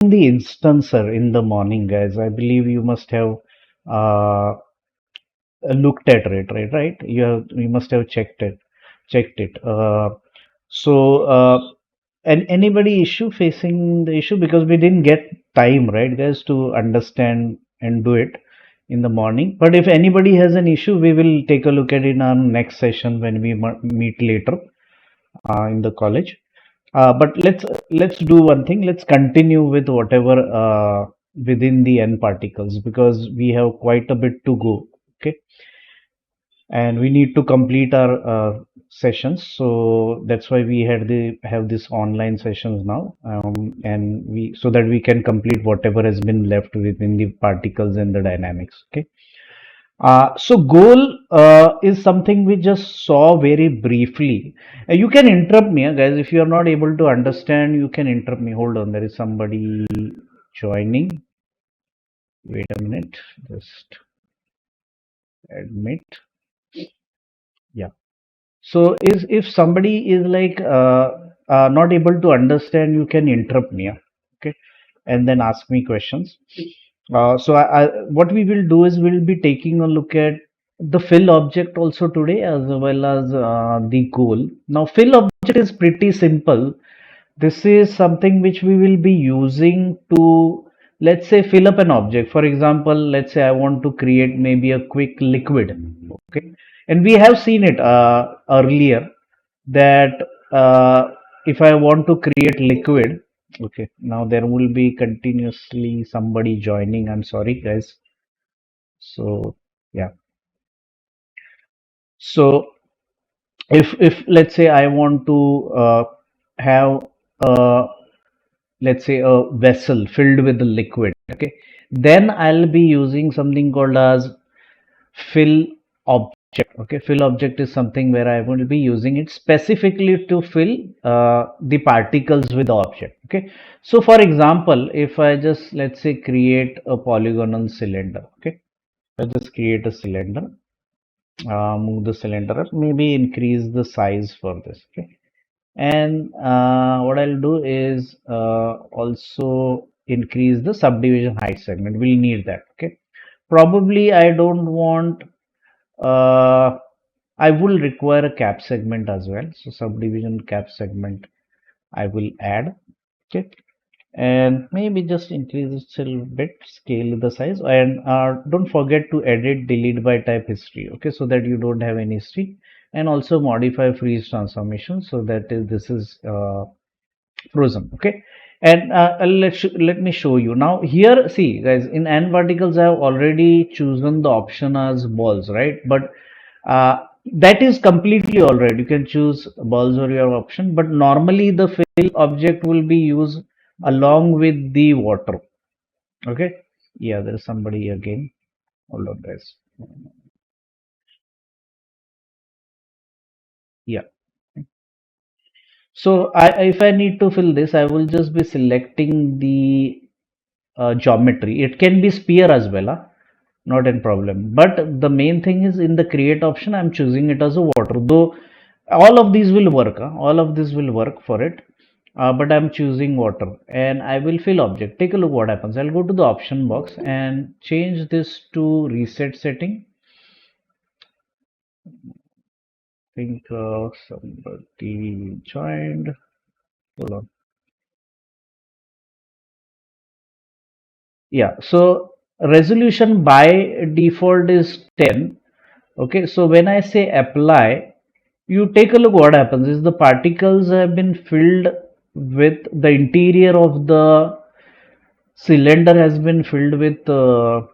the instancer in the morning, guys, I believe you must have uh, looked at it, right? You must have checked it. And anybody issue facing the issue, because we didn't get time, right, guys, to understand and do it in the morning. But if anybody has an issue, we will take a look at it in our next session when we meet later in the college. But let's do one thing. Let's continue with whatever within the n particles, because we have quite a bit to go. Okay, and we need to complete our sessions. So that's why we had the have this online sessions now, and we so that we can complete whatever has been left within the particles and the dynamics. Okay. So goal is something we just saw very briefly. You can interrupt me, guys. If you are not able to understand, you can interrupt me. Hold on, there is somebody joining. Wait a minute, just admit. Yeah. So is if somebody is like not able to understand, you can interrupt me. Yeah? Okay, and then ask me questions. What we will do is we'll be taking a look at the fill object also today, as well as the goal. Now, fill object is pretty simple. This is something which we will be using to, let's say, fill up an object. For example, let's say I want to create maybe a quick liquid. Okay, and we have seen it earlier that if I want to create liquid, okay, now there will be continuously somebody joining. I'm sorry, guys. So yeah, so if let's say I want to have a, let's say, a vessel filled with the liquid, okay, then I'll be using something called as fill object. Okay, fill object is something where I will be using it specifically to fill the particles with the object. Okay, so for example, if I just, let's say, create a polygonal cylinder. Okay, I just create a cylinder, move the cylinder up, maybe increase the size for this. Okay, and what I'll do is also increase the subdivision height segment. We'll need that. Okay, probably I don't want, uh, I will require a cap segment as well. So subdivision cap segment I will add. Okay, and maybe just increase it a little bit, scale the size, and don't forget to edit delete by type history. Okay, so that you don't have any history, and also modify freeze transformation so that this is frozen. Okay, and let me show you now. Here, see, guys, in n particles I have already chosen the option as balls, right? But that is completely all right. You can choose balls or your option, but normally the fill object will be used along with the water. Okay, yeah, there is somebody again. Hold on, guys. Yeah, so if I need to fill this, I will just be selecting the geometry. It can be sphere as well, huh? Not a problem. But the main thing is in the create option, I'm choosing it as a water. Though all of these will work, huh? All of this will work for it. But I'm choosing water, and I will fill object. Take a look what happens. I'll go to the option box and change this to reset setting. Think somebody joined. Hold on. Yeah, so resolution by default is 10. Okay, so when I say apply, you take a look what happens is the particles have been filled with the interior of the cylinder has been filled with the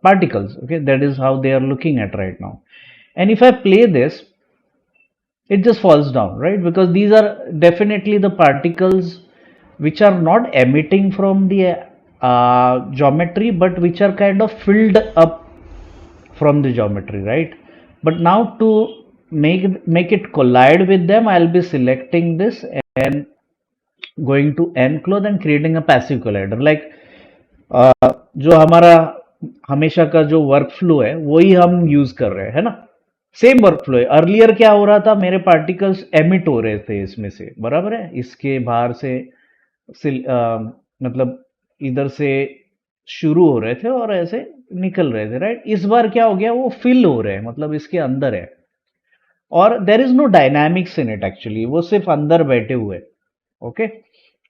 particles. Okay, that is how they are looking at right now. And if I play this, it just falls down, right? Because these are definitely the particles which are not emitting from the geometry, but which are kind of filled up from the geometry, right? But now to make it collide with them, I'll be selecting this and going to enclose and creating a passive collider. Like जो हमारा हमेशा का जो work flow है वही हम use कर रहे हैं, है ना? सेम वर्क फ्लो है. अर्लियर क्या हो रहा था, मेरे पार्टिकल्स एमिट हो रहे थे इसमें से, बराबर है, इसके बाहर से मतलब इधर से शुरू हो रहे थे और ऐसे निकल रहे थे, राइट? इस बार क्या हो गया, वो फिल हो रहे हैं, मतलब इसके अंदर है, और there is no dynamics in it actually, वो सिर्फ अंदर बैठे हुए, okay,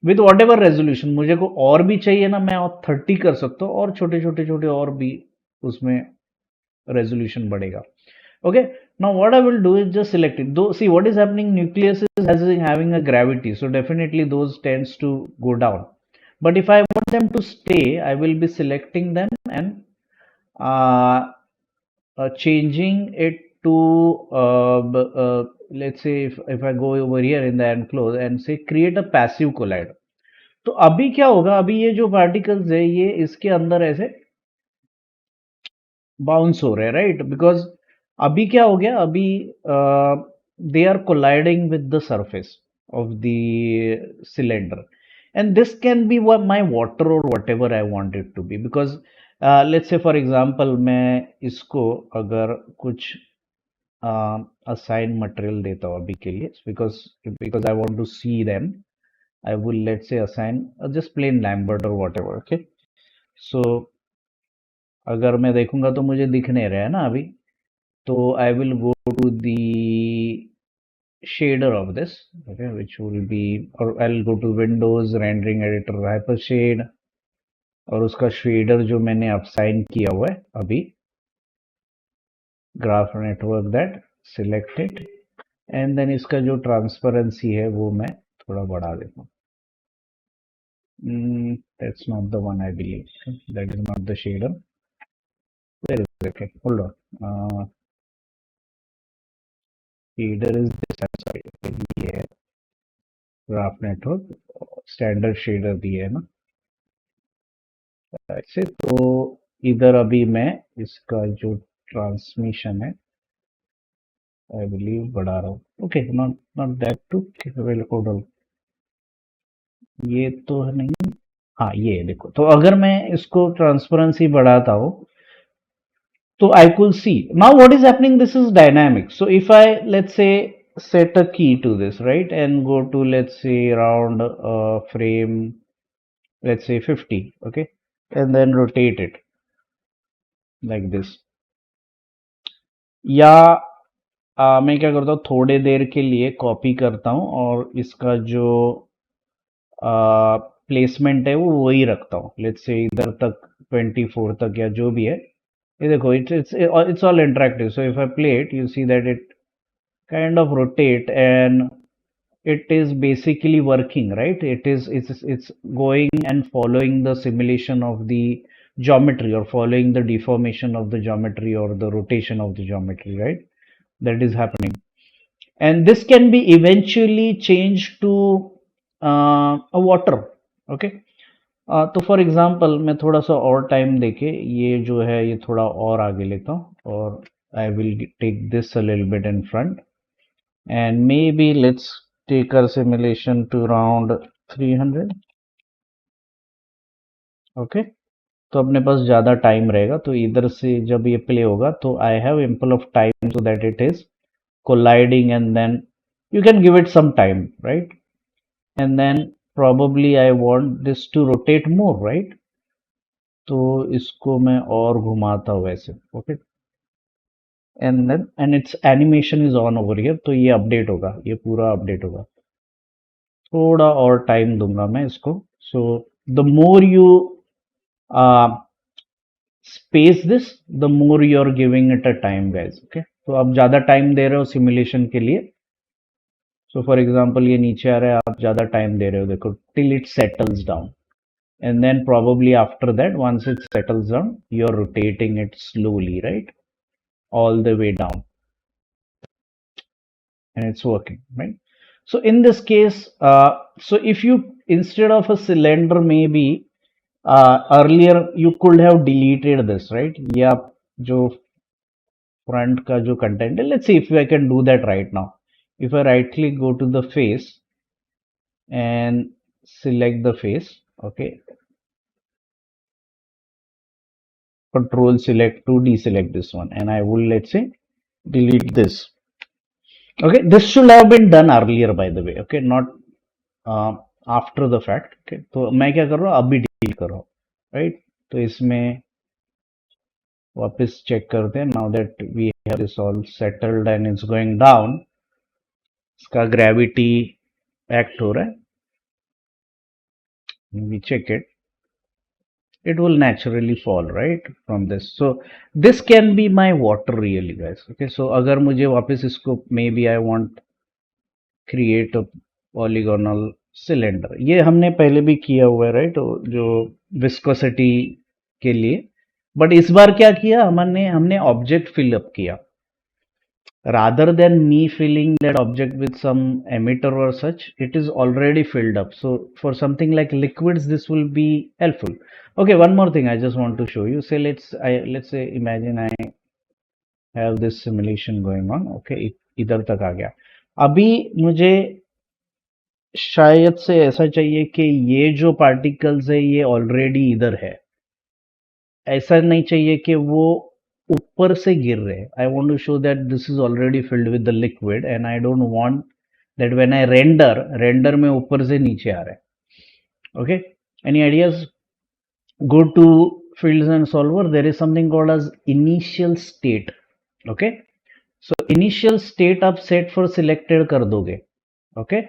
with whatever resolution. मुझे को और भी चाहिए ना, मैं और 30 कर सकता हूँ, और छोटे छोटे छोटे और भी उसमें रेजोल्यूशन बढ़ेगा। Okay, now what I will do is just select it. Though, see what is happening, nucleus is having a gravity, so definitely those tends to go down. But if I want them to stay, I will be selecting them and uh, changing it to let's say if I go over here in the enclose and say create a passive collide. तो अभी क्या होगा, अभी ये जो particles है ये इसके अंदर ऐसे बाउंस हो रहे हैं, राइट? बिकॉज अभी क्या हो गया, अभी they are colliding with the surface of the cylinder, and this can be my water or whatever I want it to be, because let's say for example मैं इसको अगर कुछ असाइन मटेरियल देता हूँ अभी के लिए, because because I want to see them, I will let's say assign just plain Lambert और वट एवर, ओके। सो अगर मैं देखूंगा तो मुझे दिख नहीं रहा है ना अभी, तो I will go to the shader of this, okay, which will be, or I'll go to Windows rendering editor hypershade, और उसका शेडर जो मैंने असाइन किया हुआ है अभी, graph network that, select it, and then इसका जो ट्रांसपेरेंसी है वो मैं थोड़ा बढ़ा देता हूँ। That's not the one I believe. That is not the shader. Where is it? Okay, hold on. Shader is this. I'm sorry. ये है ग्राफ नेटवर्क, स्टैंडर्ड शेडर दिए है ना ऐसे। तो इधर अभी मैं इसका जो ट्रांसमिशन है आई बिलीव बढ़ा रहा हूँ, okay, not not that too कोडल, ये तो है नहीं, हाँ ये देखो, तो अगर मैं इसको ट्रांसपेरेंसी बढ़ाता हूँ तो I could see now what is happening, this is dynamic. So if I let's say set a key to this, right, and go to let's say around frame, let's say 50, okay, and then rotate it like this, या मैं क्या करता हूँ, थोड़े देर के लिए copy करता हूँ और इसका जो प्लेसमेंट है वो वही रखता हूँ, लेट्स से इधर तक 24 तक या जो भी है। ये देखो, it's all interactive, so if I play it you see that it kind of rotate and it is basically working, right? It's going and following the simulation of the geometry, or following the deformation of the geometry or the rotation of the geometry, right? That is happening, and this can be eventually changed to a water, okay। तो for example मैं थोड़ा सा और time देके ये जो है ये थोड़ा और आगे लेता हूँ, और I will take this a little bit in front, and maybe let's take our simulation to around 300, okay। तो अपने पास ज़्यादा टाइम रहेगा, तो इधर से जब ये प्ले होगा तो I have ample of time so that it is colliding, and then you can give it some time, right? And then probably I want this to rotate more, right? तो इसको मैं और घुमाता हूँ वैसे, okay, and then and its animation is on over here, तो ये update होगा, ये पूरा अपडेट होगा। थोड़ा और टाइम दूंगा मैं इसको, so the more you space this the more you are giving it a time guys, okay. तो आप ज्यादा टाइम दे रहे हो सिमुलेशन के लिए, सो फॉर एग्जांपल ये नीचे आ रहा है, आप ज्यादा टाइम दे रहे हो, देखो, till it settles down, and then probably after that once it settles down you're rotating it slowly, right, all the way down, and it's working, right? So in this case, so if you, instead of a cylinder, maybe earlier you could have deleted this, right? ये आप जो front का जो content है, let's see if I can do that right now. If I right click, go to the face and select the face, okay, control select to deselect this one, and I will, let's say, delete this, okay. This should have been done earlier, by the way, okay, not after the fact. तो मैं क्या कर रहा हूँ, अभी deal कर रहा हूँ, राइट। तो इसमें वापस चेक करते हैं। Now that we have this all settled and it's going down, इसका ग्रेविटी एक्ट हो रहा है, we check it, it will naturally fall right from this. So this can be my water really guys, okay। so अगर मुझे वापस इसको, maybe I want create a polygonal cylinder, ये हमने पहले भी किया हुआ है राइट, जो विस्कोसिटी के लिए। बट इस बार क्या किया हमने हमने ऑब्जेक्ट फिलअप किया, rather than me filling that object with some emitter or such, it is already filled up. So for something like liquids, this will be helpful. Okay, one more thing I just want to show you. Say let's say imagine I have this simulation going on. Okay, इधर तक आ गया। अभी मुझे शायद से ऐसा चाहिए कि ये जो पार्टिकल्स है ये ऑलरेडी इधर है, ऐसा नहीं चाहिए कि वो ऊपर से गिर रहे हैं। I want to show that this is already filled with the liquid and I don't want that when I render में ऊपर से नीचे आ रहा है। Okay, any ideas? Go to fields and solver, there is something called as initial state। okay, so initial state आप set for selected कर दोगे। okay,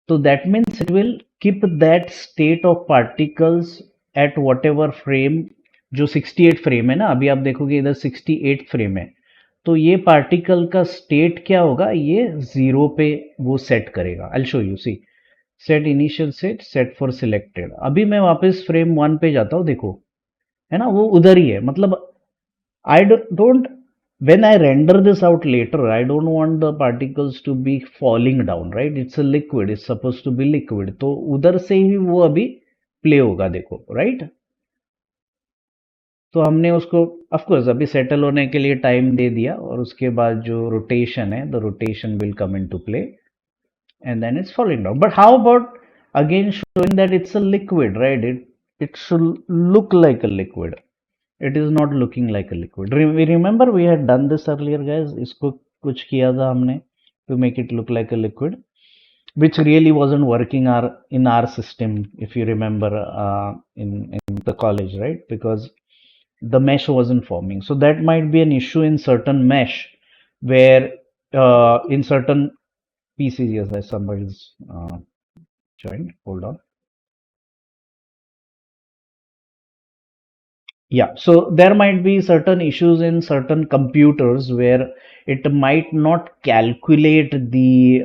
so that means it will keep that state of particles at whatever frame, जो 68 frame है ना, अभी आप देखोगे इधर 68 फ्रेम है, तो ये पार्टिकल का स्टेट क्या होगा, ये जीरो पे वो सेट करेगा। I show you, see set initial set, set for selected. अभी मैं वापस फ्रेम 1 पे जाता हूँ, देखो है ना वो उधर ही है। मतलब I don't, when I render this out later, I don't want the particles to be falling down, right? It's a liquid, it's supposed to be liquid. तो उधर से ही वो अभी प्ले होगा, देखो राइट। तो हमने उसको ऑफ कोर्स अभी सेटल होने के लिए टाइम दे दिया, और उसके बाद जो रोटेशन है, the rotation will come into play and then it's falling down. But how about again showing that it's a liquid, right? It should look like a liquid. It is not looking like a liquid. We remember we had done this earlier guys, इसको कुछ किया था हमने to make it look like a liquid, which really wasn't working in our system, if you remember, in the college, right? Because the mesh wasn't forming. So that might be an issue in certain mesh where in certain pieces. Yes, somebody's joined, hold on. Yeah, so there might be certain issues in certain computers where it might not calculate the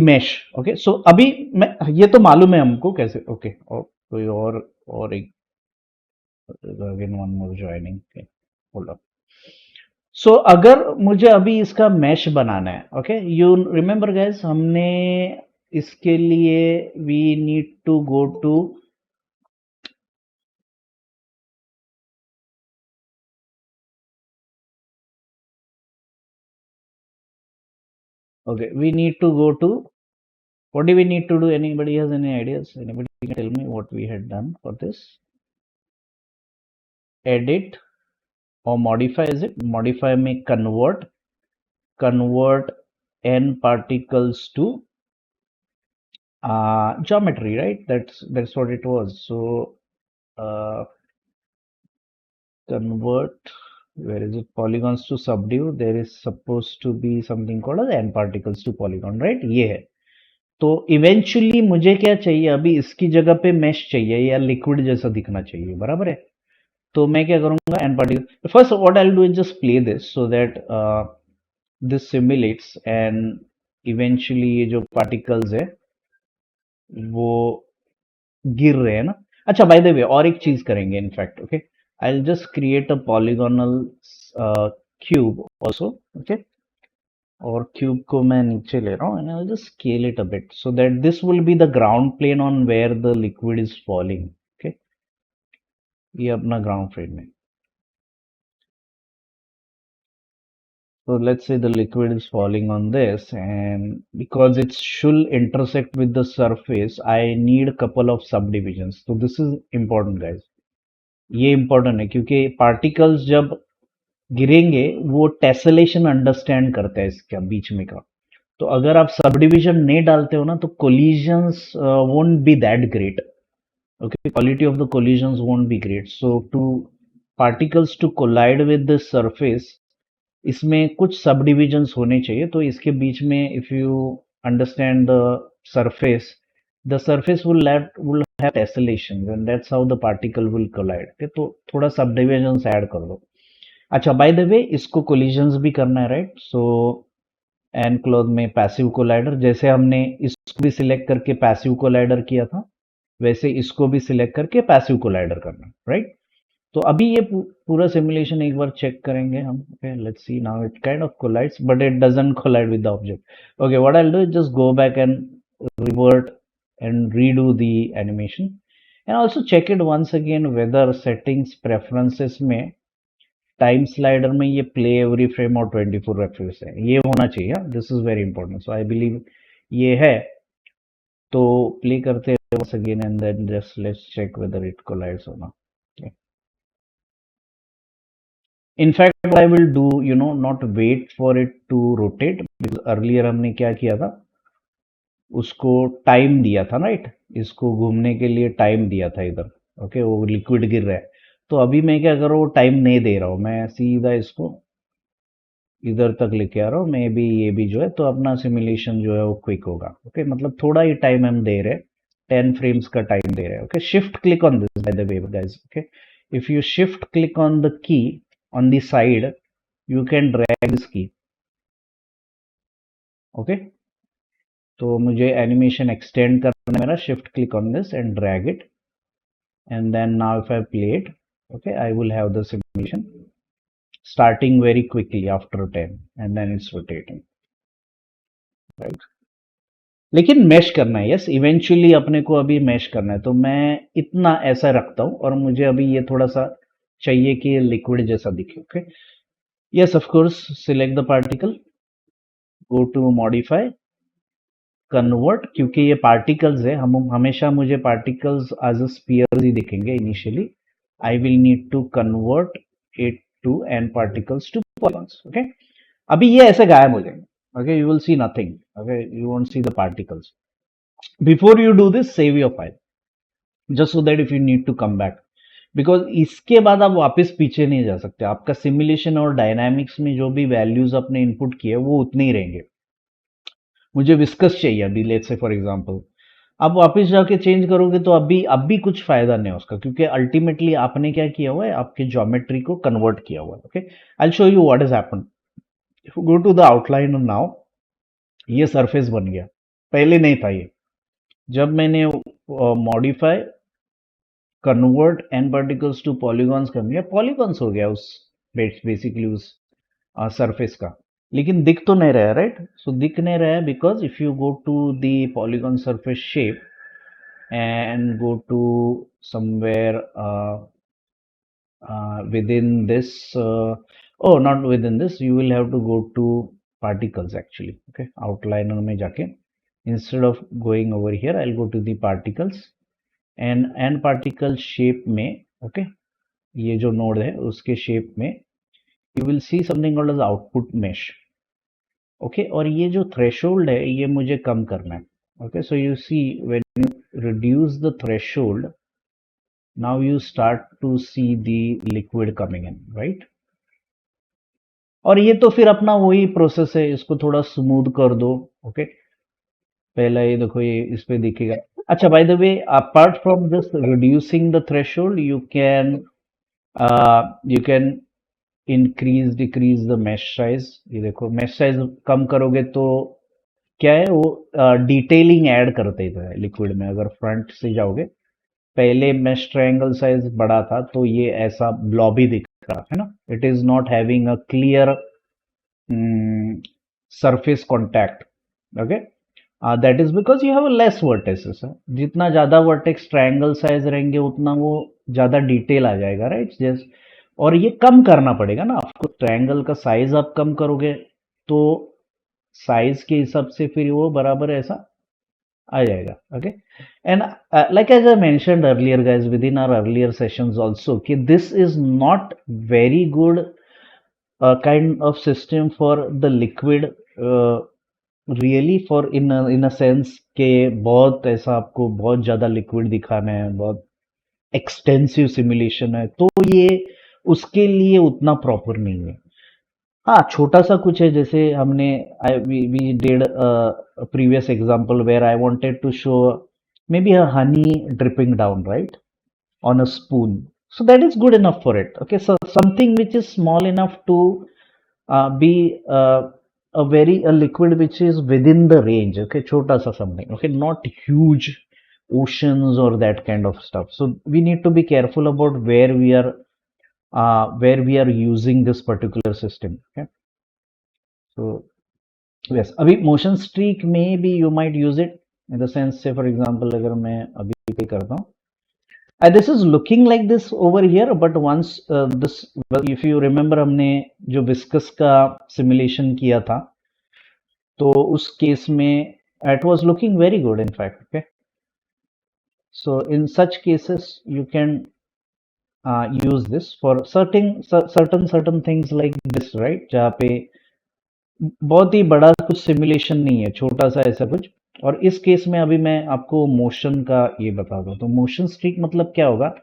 mesh। okay, so अभी मैं, ये तो मालूम है हमको कैसे। okay, और कोई और एक, again one more joining, okay, hold on। so अगर मुझे अभी इसका mesh बनाना है, okay, you remember guys, हमने इसके लिए we need to go to, okay, we need to go to, what do we need to do? Anybody has any ideas? Anybody can tell me what we had done for this? Edit or modify, is it? Modify may convert nParticles to geometry, right? That's what it was. So uh, convert, where is it? Polygons to subdue. There is supposed to be something called as nParticles to polygon, right? ये है। तो eventually मुझे क्या चाहिए, अभी इसकी जगह पे मैश चाहिए या लिक्विड जैसा दिखना चाहिए, बराबर है। तो मैं क्या करूंगा, an particle first, what I will do is just play this so that this simulates and eventually ये जो पार्टिकल्स है वो गिर रहे हैं ना। अच्छा, बाय द वे और एक चीज करेंगे in fact, okay, I will just create a polygonal cube also, okay, और क्यूब को मैं नीचे ले रहा हूँ and I will just scale it a bit so that this will be the ground plane on where the liquid is falling. Okay, ये अपना ground plane है। So let's say the liquid is falling on this, and because it should intersect with the surface, I need a couple of subdivisions. So this is important guys, ये important है क्योंकि particles जब गिरेंगे वो टेसलेशन understand करता है इसका बीच में का। तो अगर आप सब डिविजन नहीं डालते हो ना तो collisions won't be that great. Okay, quality of the collisions won't be great. So to particles to collide with the surface, इसमें कुछ सब डिविजन्स होने चाहिए. तो इसके बीच में if you understand the surface, the surface will have tessellations and that's how the particle will collide. Okay, तो थोड़ा सब डिविजन्स ऐड कर दो. अच्छा, बाय द वे इसको कोलिजन्स भी करना है, राइट? सो एन क्लॉज में पैसिव कोलाइडर, जैसे हमने इसको भी सिलेक्ट करके पैसिव कोलाइडर किया था, वैसे इसको भी सिलेक्ट करके पैसिव कोलाइडर करना, राइट? तो अभी ये पूरा सिमुलेशन एक बार चेक करेंगे हम. Okay, let's see now it kind of collides but it doesn't collide with the object. Okay, what I will do is just go back and revert and redo the animation and also check it once again whether settings preferences में time slider में ये play every frame और 24 FPS है, ये होना चाहिए. This is very important. So I believe ये है. तो प्ले करते हैं once again and then just let's check whether it collides or not. Okay. In fact, what I will do, not wait for it to rotate because earlier हमने क्या किया था, उसको टाइम दिया था, राइट? इसको घूमने के लिए टाइम दिया था इधर. ओके, वो लिक्विड गिर रहा है. तो अभी मैं क्या कर रहा हूँ, टाइम नहीं दे रहा हूँ, मैं सीधा इसको इधर तक लेके आ रहा हूँ. मे बी ये भी जो है तो अपना सिमुलेशन जो है वो क्विक होगा. ओके, मतलब थोड़ा ही टाइम हम दे रहे हैं, 10 फ्रेम्स का टाइम दे रहे हैं. Okay, shift click on this by the way guys. Okay, if you shift click on the key on the side you can drag this की. ओके, तो मुझे एनिमेशन एक्सटेंड करना है मेरा. Shift click on this and drag it and then now if I play it, okay, I will have the simulation starting very quickly after 10 and then it's rotating, right? लेकिन mash करना है. Yes, eventually अपने को अभी mash करना है, तो मैं इतना ऐसा रखता हूं और मुझे अभी ये थोड़ा सा चाहिए कि ये लिक्विड जैसा दिखे. Okay, yes, of course select the particle, go to modify, convert. क्योंकि ये पार्टिकल्स है, हम हमेशा मुझे पार्टिकल्स एज अ स्फीयर ही दिखेंगे initially. I will need to convert it to an particles to polygons. Okay, अभी ये ऐसे गायब हो जाएंगे. Okay, you will see nothing. Okay, you won't see the particles. Before you do this, save your file just so that if you need to come back, because इसके बाद आप वापस पीछे नहीं जा सकते. आपका सिमुलेशन और डायनामिक्स में जो भी वैल्यूज आपने इनपुट किए वो उतने ही रहेंगे. मुझे विस्कस चाहिए अभी, लेट्स से फॉर एग्जांपल, आप वापस जाके चेंज करोगे तो अभी कुछ फायदा नहीं है उसका, क्योंकि अल्टीमेटली आपने क्या किया हुआ है, आपके ज्योमेट्री को कन्वर्ट किया हुआ है. Okay, I will show you what is happen. If you go to the outline now, ये सरफेस बन गया, पहले नहीं था ये. जब मैंने modify convert an particles to polygons कर दिया, पॉलीगॉन्स हो गया उस बेसिकली उस सरफेस का. लेकिन दिख तो नहीं रहा है, राइट? सो दिख नहीं रहा है because if you go to the polygon surface shape and go to somewhere within this oh, not within this, you will have to go to particles actually. Okay, outliner में जाके, instead of going over here, I'll go to the particles and particle shape में. okay, ये जो node है उसके shape में you will see something called as output mesh. okay, और ये जो threshold है ये मुझे कम करना है. okay, so you see when you reduce the threshold, now you start to see the liquid coming in, right? और ये तो फिर अपना वही प्रोसेस है, इसको थोड़ा स्मूथ कर दो. ओके, पहला ये देखो, ये इस पे दिखेगा. अच्छा, by the way, apart from just reducing the threshold, you can increase decrease the mesh size. ये देखो, मैश साइज कम करोगे तो क्या है, वो डिटेलिंग ऐड करते है लिक्विड में. अगर फ्रंट से जाओगे, पहले मैश ट्रायंगल साइज बड़ा था तो ये ऐसा ब्लॉबी दिख रहा है ना. It is not having a clear surface contact. Okay, that is because you have less vertexes. जितना ज्यादा वर्टेक्स ट्रायंगल साइज रहेंगे उतना वो ज्यादा डिटेल आ जाएगा, राइट? जस्ट, और ये कम करना पड़ेगा ना आपको. ट्रायंगल का साइज आप कम करोगे तो साइज के हिसाब से फिर वो बराबर ऐसा आ जाएगा. Okay, and like as I mentioned earlier guys, within our earlier sessions also, कि this is not very good kind of system for the liquid really for in a sense के बहुत ऐसा आपको बहुत ज्यादा लिक्विड दिखाना है, बहुत एक्सटेंसिव सिमुलेशन है, तो ये उसके लिए उतना प्रॉपर नहीं है। हाँ, छोटा सा कुछ है, जैसे हमने we did previous example where I wanted to show maybe a honey dripping down right on a spoon, so that is good enough for it. Okay, so something which is small enough to be a liquid which is within the range. Okay, chota sa something. Okay, not huge oceans or that kind of stuff. So we need to be careful about where we are using this particular system. Okay, so yes, अभी motion streak maybe you might use it in the sense, say for example अगर मैं अभी पे करता हूँ, this is looking like this over here, but once this, if you remember हमने जो viscous का simulation किया था, तो उस केस में it was looking very good in fact. Okay, so in such cases you can use this for certain things like this, right, जहाँ पे बहुत ही बड़ा कुछ सिमुलेशन नहीं है, छोटा सा ऐसा कुछ। और इस केस में अभी मैं आपको मोशन का ये बता दूं, तो मोशन स्ट्रीक मतलब क्या होगा,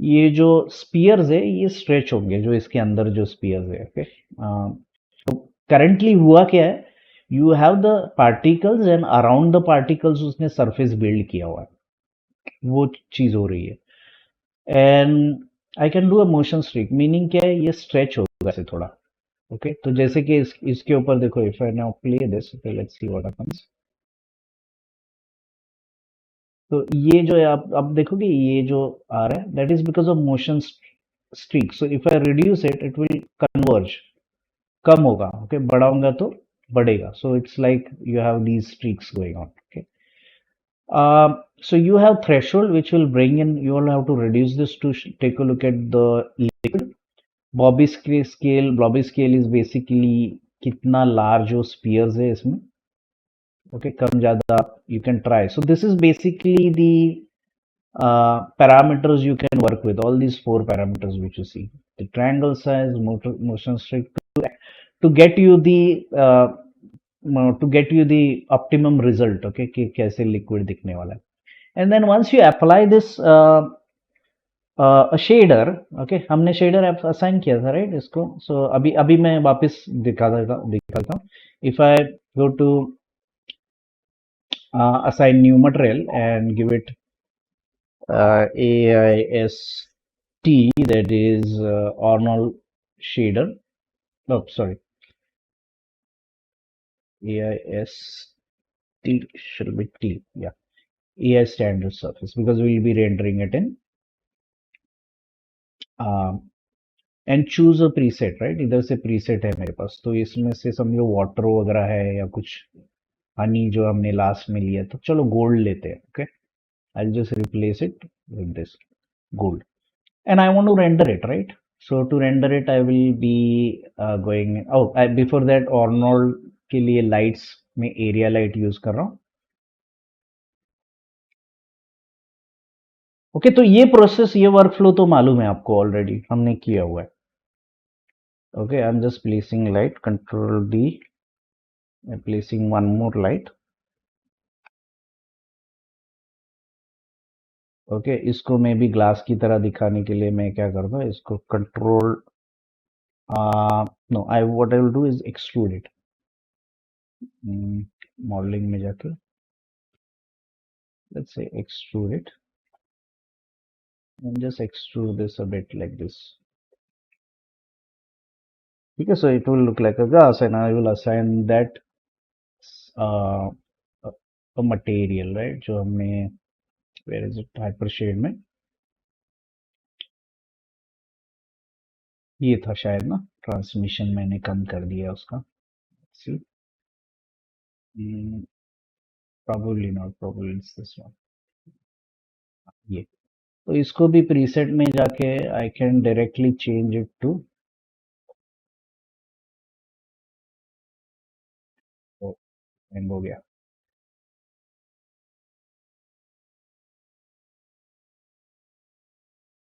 ये जो स्पीयर्स है ये स्ट्रेच होंगे, जो इसके अंदर जो स्पीयर्स है। ओके, तो करंटली हुआ क्या है, you have the particles and around the particles उसने सरफेस बिल्ड किया हुआ है, वो चीज हो रही है। And I can do a motion streak, meaning क्या है, ये स्ट्रेच होगा ऐसे थोड़ा। ओके, तो जैसे कि इसके ऊपर देखो, if I now play this, let's see what happens. तो ये जो है आप देखोगे, ये जो आ रहा है that is because of motion streak. So if I reduce it, it will converge, कम होगा। ओके, बढ़ाऊंगा तो बढ़ेगा। So it's like you have these streaks going on. Okay, so you have threshold which will bring in, you will have to reduce this to take a look at the liquid. Bobby scale is basically कितना large वो spheres है इसमें। Okay, कम ज्यादा you can try. So this is basically the parameters you can work with, all these four parameters which you see: the triangle size, motion streak, to get you the optimum result. Okay, कि कैसे liquid दिखने वाला है। And then once you apply this shader, okay, हमने shader assign किया था right इसको। सो अभी अभी मैं वापस दिखाता हूँ। If I go to assign new material and give it AIST, that is Arnold shader. Oh, sorry, AIST should be T. Yeah, AI standard surface, because we will be rendering it in and choose a preset right. इधर से preset है मेरे पास, तो इसमें से समझो water वगैरह है या कुछ हनी जो हमने लास्ट में लिया, तो चलो गोल्ड लेते हैं। Okay, I just replace it with this gold, and I want to render it, right? So to render it I will be going, before that Arnold के लिए lights में area light यूज कर रहा हूँ। Okay, तो ये process, ये workflow तो मालूम है आपको, ऑलरेडी हमने किया हुआ है। Okay, I am just placing light, control D, placing one more light. Okay, इसको मैं भी ग्लास की तरह दिखाने के लिए मैं क्या करता हूँ, इसको control, no, I what I will do is extrude it. Modelling में जाके let's say extrude it and just extrude this a bit like this. Okay, so it will look like a glass, and I will assign that uh, a material, right, जो हमने, where is it, hyper shade में ये था शायद ना, transmission मैंने कम कर दिया उसका। See, probably not, probably it's this one, ये। तो इसको भी प्रीसेट में जाके I can directly change it to, and हो गया।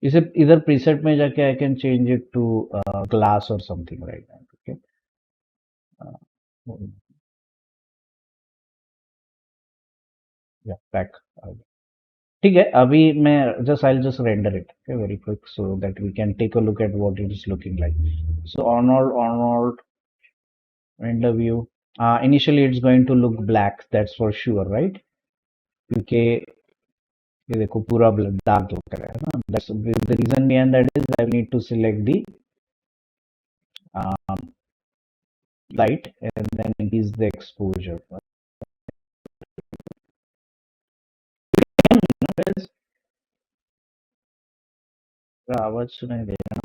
इसे इधर प्रीसेट में जाके I can change it to glass और समथिंग, राइट। ओके, या बैक। ठीक है, अभी मैं just I just render it very quick so that we can take a look at what it is looking like. So Arnold render view, initially it's going to look black, that's for sure, right? क्योंकि ये देखो पूरा dark लग रहा है ना, that's the reason behind that is I need to select the um, light and then increase the exposure. आवाज सुनाई दे रहा है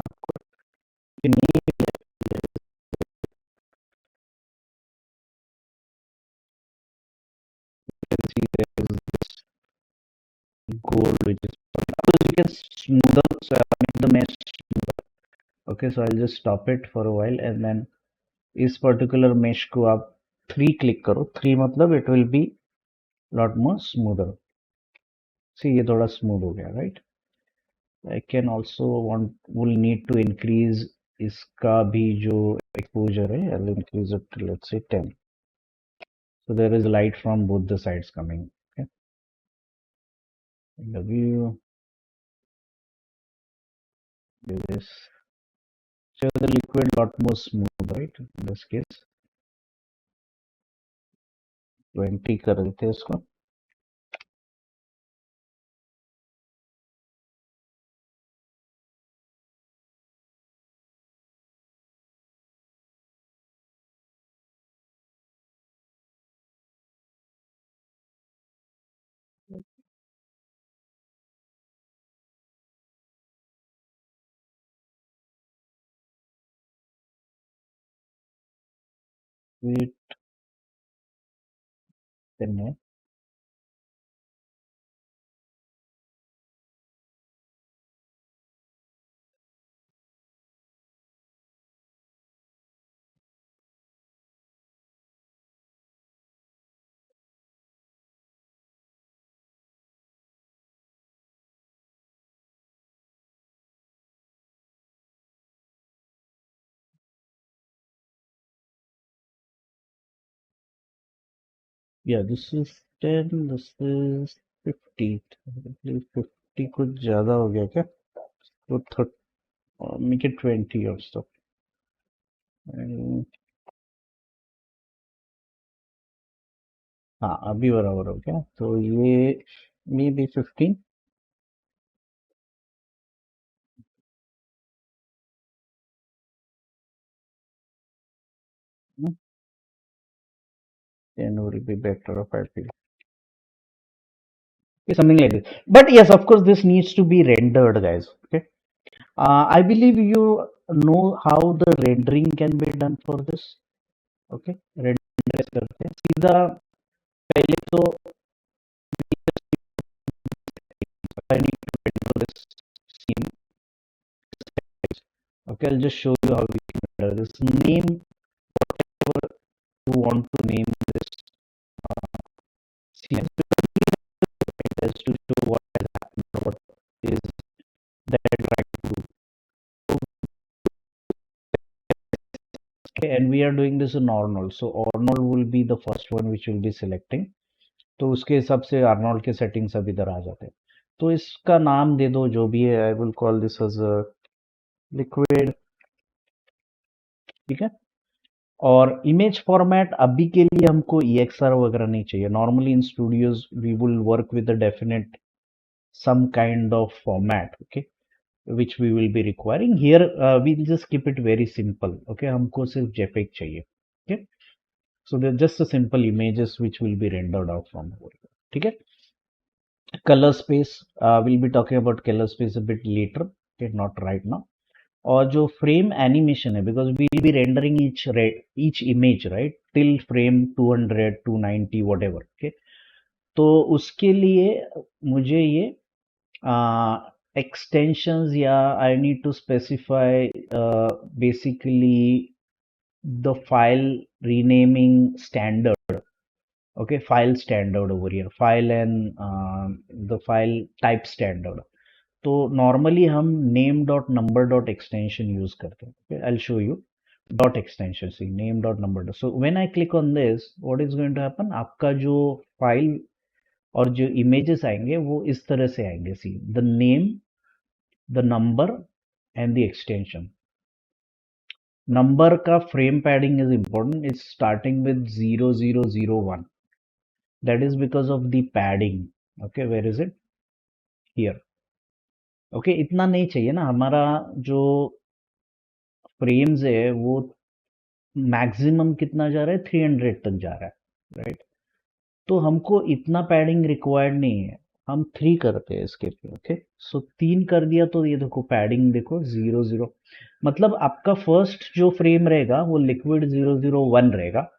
नहीं? See there is this gold which is you can smoother, so make the mesh smoother. Okay, so I'll just stop it for a while and then इस particular mesh को आप 3 click करो, 3 मतलब it will be lot more smoother. See ये थोड़ा smooth हो गया, right? I can also want will need to increase इसका भी जो एक्सपोजर है, I will increase it to let's say 10, so there is light from both the sides coming. Okay, the view is so the liquid lot more smooth, right? In this case 20 कर देते हैं इसको। Wait, then yeah, this is 10, this is 50। 50 कुछ ज्यादा हो गया क्या? तो make it 20 or so। हाँ अभी बराबर हो गया, तो ये may be 15। then will be better if I feel okay, something like this. But yes, of course this needs to be rendered, guys. Okay, I believe you know how the rendering can be done for this। okay, render करते हैं सीधा। पहले तो I need to render this scene। okay, I'll just show you how we can render this name, whatever you want to name this scene as to show what has happened, what is that trying to do। Okay, and we are doing this in Arnold, so Arnold will be the first one which will be selecting। तो उसके हिसाब से Arnold के settings अब इधर आ जाते हैं। तो इसका नाम दे दो जो भी है, I will call this as liquid. ठीक है, और इमेज फॉर्मेट अभी के लिए हमको EXR वगैरह नहीं चाहिए। Normally in studios we will work with a definite some kind of format, okay, which we will be requiring here। we'll just keep it very simple। okay, हमको सिर्फ JPEG चाहिए। okay, so they're just a simple images which will be rendered out from over here। ठीक है, color space, we'll be talking about color space a bit later, okay, not right now। और जो frame animation है, because we will be rendering each image right till frame 200 290 whatever. Okay, तो उसके लिए मुझे ये extensions, yeah, I need to specify basically the file renaming standard। okay, file standard over here, file and the file type standard। तो normally हम name dot number dot extension use करते हैं। okay, I'll show you dot extension, see name dot number dot। so when I click on this, what is going to happen, आपका जो file और जो images आएंगे वो इस तरह से आएंगे, see the name, the number and the extension. Number का frame padding is important, it's starting with 0001, that is because of the padding. Okay, where is it? Here. Okay, इतना नहीं चाहिए ना, हमारा जो फ्रेम्स है वो मैक्सिमम कितना जा रहा है, 300 तक जा रहा है, राइट? तो हमको इतना पैडिंग रिक्वायर्ड नहीं है, हम 3 करते हैं इसके लिए। ओके, सो 3 कर दिया तो ये देखो पैडिंग देखो 00, मतलब आपका फर्स्ट जो फ्रेम रहेगा वो लिक्विड 001 रहेगा,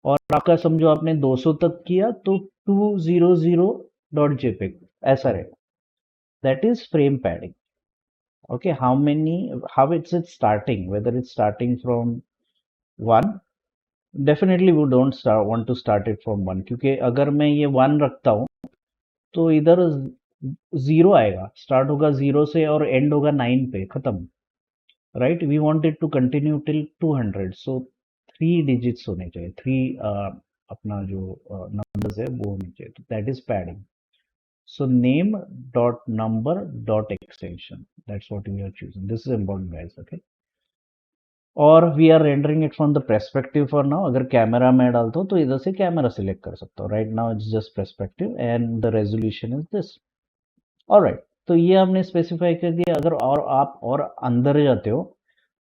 और आपका समझो आपने 200 तक किया तो 200.jpg ऐसा रहेगा, that is frame padding. Okay, how many, how it's it starting, whether it's starting from 1, definitely वो don't want to start it from 1, क्योंकि अगर मैं ये 1 रखता हूँ तो इधर 0 आएगा, स्टार्ट होगा 0 से और एंड होगा 9 पे, खत्म, right? We want it to continue till 200, so 3 digits होने चाहिए, 3 अपना जो नंबर्स है वो होने चाहिए, तो that is padding. So name dot number dot extension. That's what we are choosing. This is important, guys. Okay. और we are rendering it from the perspective for now. अगर कैमरा में डालता हूँ तो इधर से कैमरा सिलेक्ट कर सकता हूँ। Right now it's just perspective and the resolution is this. Alright, तो ये हमने स्पेसिफाई कर दिया। अगर और आप और अंदर जाते हो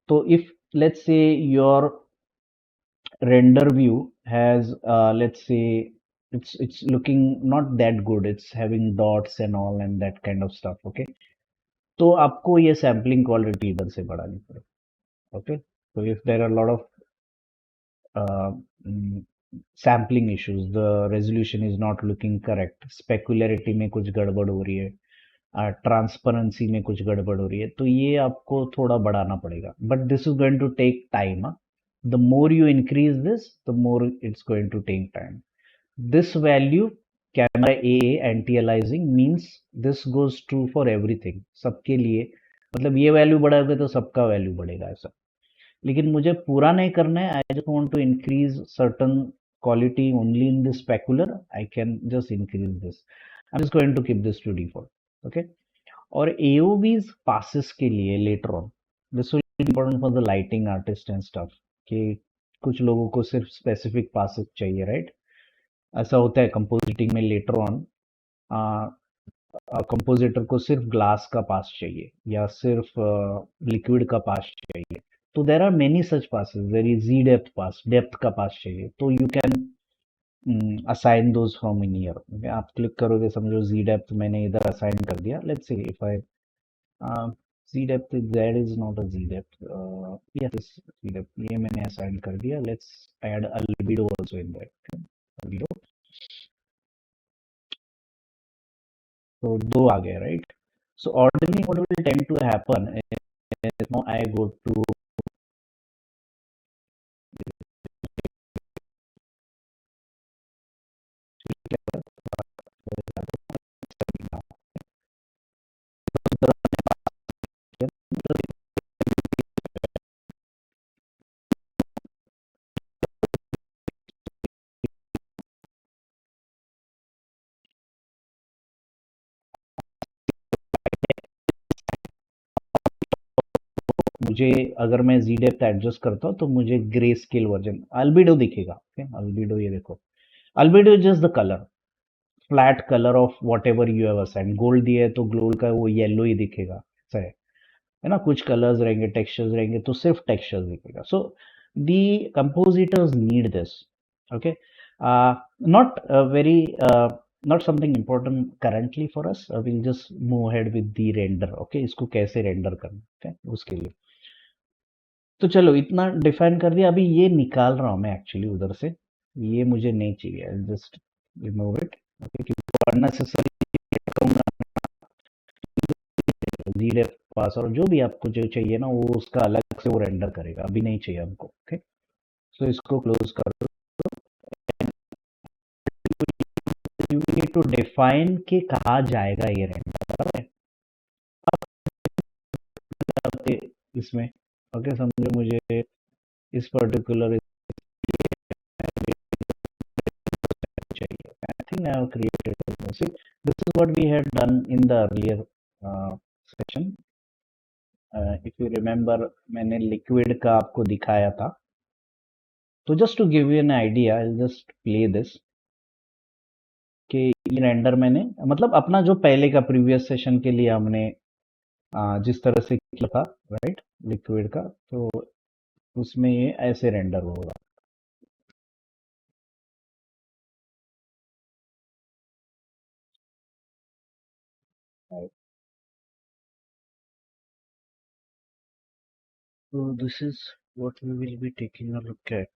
तो if let's say your render view has let's say it's looking not that good, it's having dots and all and that kind of stuff, okay? तो आपको ये सैम्पलिंग क्वालिटी इधर से बढ़ानी पड़ेगी। Okay, so if there are a lot of sampling issues, the resolution is not looking correct, specularity में कुछ गड़बड़ हो रही है, ट्रांसपेरेंसी में कुछ गड़बड़ हो रही है, तो ये आपको थोड़ा बढ़ाना पड़ेगा, but this is going to take time. The more you increase this the more it's going to take time. This value camera a anti aliasing means this goes true for everything, सबके लिए, मतलब ये value बढ़ाओगे तो सबका value बढ़ेगा ऐसा। लेकिन मुझे पूरा नहीं करना है, I just want to increase certain quality only in this specular, I can just increase this, I am just going to keep this to default. Okay, और एओवीज पासेस के लिए later on this will be important for the lighting artist and stuff, कि कुछ लोगों को सिर्फ specific passes चाहिए, right? ऐसा होता है कंपोजिटिंग में लेटर ऑन, कंपोजिटर को सिर्फ ग्लास का पास चाहिए या सिर्फ लिक्विड का पास चाहिए, तो there are many such passes, there is Z depth pass, depth का पास चाहिए, तो you can assign those from in here. आप क्लिक करोगे, समझो जी डेप्थ मैंने इधर असाइन कर दिया, let's see if I Z depth, that is not a Z depth, yes Z depth, ये मैंने असाइन कर दिया, let's add albedo also in that, albedo, तो 2 आ गए, right? So ordinarily what will tend to happen is now I go to मुझे, अगर मैं जी डेप्थ एडजस्ट करता हूँ तो मुझे ग्रे स्केल वर्जन अल्बिडो दिखेगा। ओके, अल्बिडो ये देखो, albedo is just the colour, flat colour of whatever you have assigned. Gold दिया है तो गोल्ड का वो येलो ही दिखेगा, ऐसा है ना? कुछ कलर्स रहेंगे, टेक्सचर्स रहेंगे, तो सिर्फ टेक्सचर्स दिखेगा। So the compositors need this. Okay, not very not something important currently for us, we'll just move ahead with the render। okay, इसको कैसे रेंडर करना है, okay? उसके लिए तो चलो इतना डिफाइन कर दिया। अभी ये निकाल रहा हूँ मैं एक्चुअली उधर से, ये मुझे नहीं चाहिए, जस्ट रिमूव इट। ओके, क्योंकि अननेसेसरी जीरे पास और जो भी आपको जो चाहिए ना वो उसका अलग से वो रेंडर करेगा, अभी नहीं चाहिए हमको। ओके, सो इसको क्लोज कर दो। यू नीड टू डिफाइन कि कहाँ जाएगा ये रेंडर इसमें। ओके, समझो मुझे इस पर्टिकुलर चाहिए, I think everything I have created. See, this is what we had done in the earlier session. If you remember, मैंने liquid का आपको दिखाया था. तो just to give you an idea, I'll just play this. कि ये render मैंने मतलब अपना जो पहले का प्रीवियस सेशन के लिए हमने जिस तरह से किया था, राइट, लिक्विड का, तो उसमें ये ऐसे रेंडर होगा. Right. So this is what we will be taking a look at.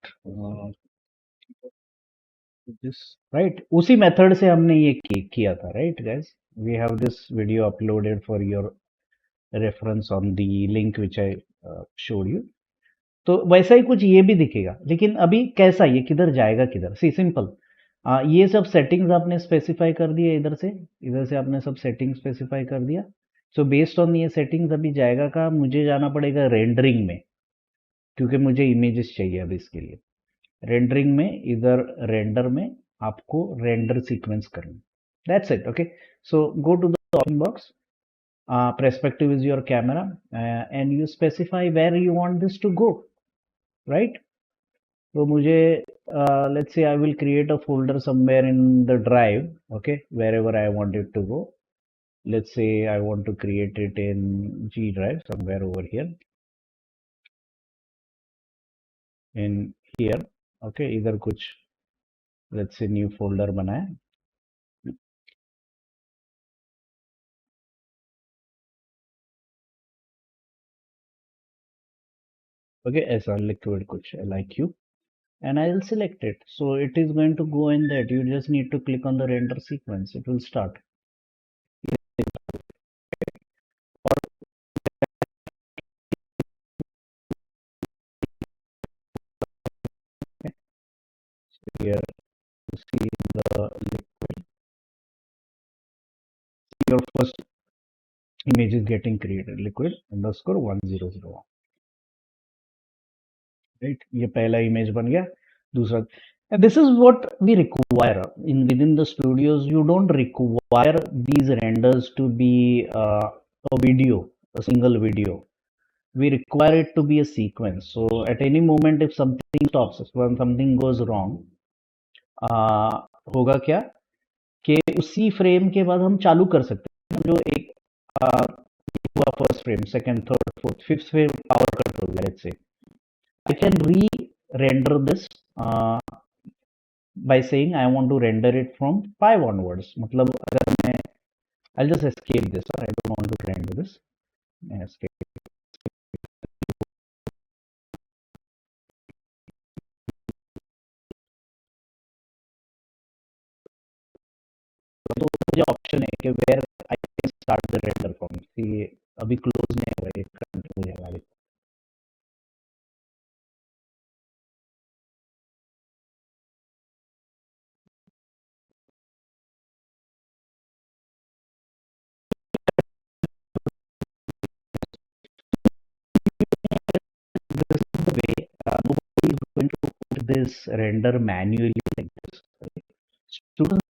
This, right, उसी मेथड से हमने ये किया था, right guys. We have this video uploaded for your reference on the link which I showed you. तो वैसा ही कुछ ये भी दिखेगा, लेकिन अभी कैसा, ये किधर जाएगा, किधर, सी सिंपल. ये सब सेटिंग्स आपने स्पेसिफाई कर दिए, इधर से आपने सब सेटिंग स्पेसिफाई कर दिया. सो बेस्ड ऑन ये सेटिंग्स अभी जाएगा का मुझे जाना पड़ेगा रेंडरिंग में, क्योंकि मुझे इमेजेस चाहिए अभी इसके लिए. रेंडरिंग में, इधर रेंडर में आपको रेंडर सीक्वेंस करना. That's it. Okay, so go to the option box. Perspective is your camera, and you specify where you want this to go, right? तो मुझे let's say I will create a folder somewhere in the drive, okay, wherever I want it to go. Let's say I want to create it in G drive somewhere over here, in here. Okay, इधर कुछ let's say new folder बनाए. Okay, ऐसा liquid कुछ like you, and I'll select it. So it is going to go in that. You just need to click on the render sequence. It will start. Okay. So here you see the liquid. Your first image is getting created. Liquid underscore 1001. Right, ये पहला image बन गया. दूसरा, this is what we require in within the studios. You don't require these renders to be a video, a single video. We require it to be a sequence. So at any moment if something stops, when something goes wrong, होगा क्या कि उसी frame के बाद हम चालू कर सकते हैं. जो एक हुआ first frame, second, third, fourth, fifth frame power cut हो गया, let's say, I can re-render this by saying I want to render it from 5 onwards. मतलब अगर मैं, I'll just escape this. I don't want to render this. Escape. तो मुझे option है कि where I can start the render from. ये अभी close नहीं हुआ, ये करंट हो जाएगा. This is the way. Nobody is going to put this render manually like this. Right? Students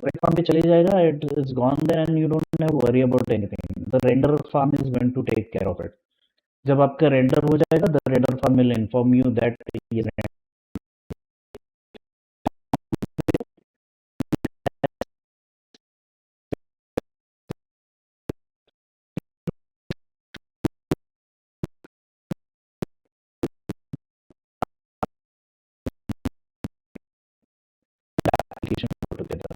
platform पे चले जाएगा. It is gone there and you don't have worry about anything. The render farm is going to take care of it. जब आपका render हो जाएगा, the render farm will inform you that ये application together.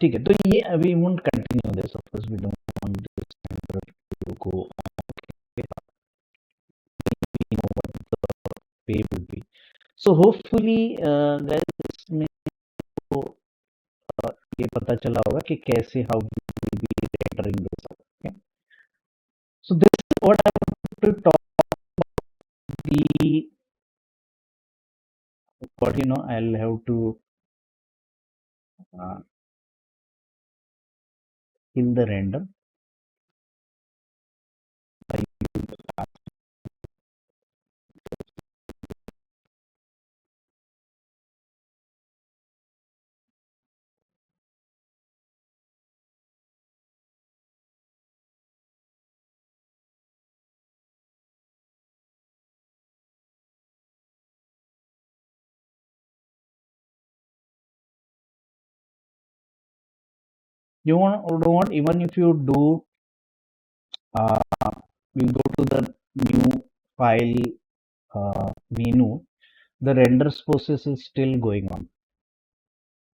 ठीक है, तो ये अभी won't continue this. Of course we don't want this render to go. पे will be. So hopefully guys इसमें तो ये पता चला होगा कि कैसे how will be rendering this. Okay, so this is what I want to talk the but I'll have to uh, kill the render. You want or don't want, even if you do, uh, we'll go to the new file menu. The renders process is still going on.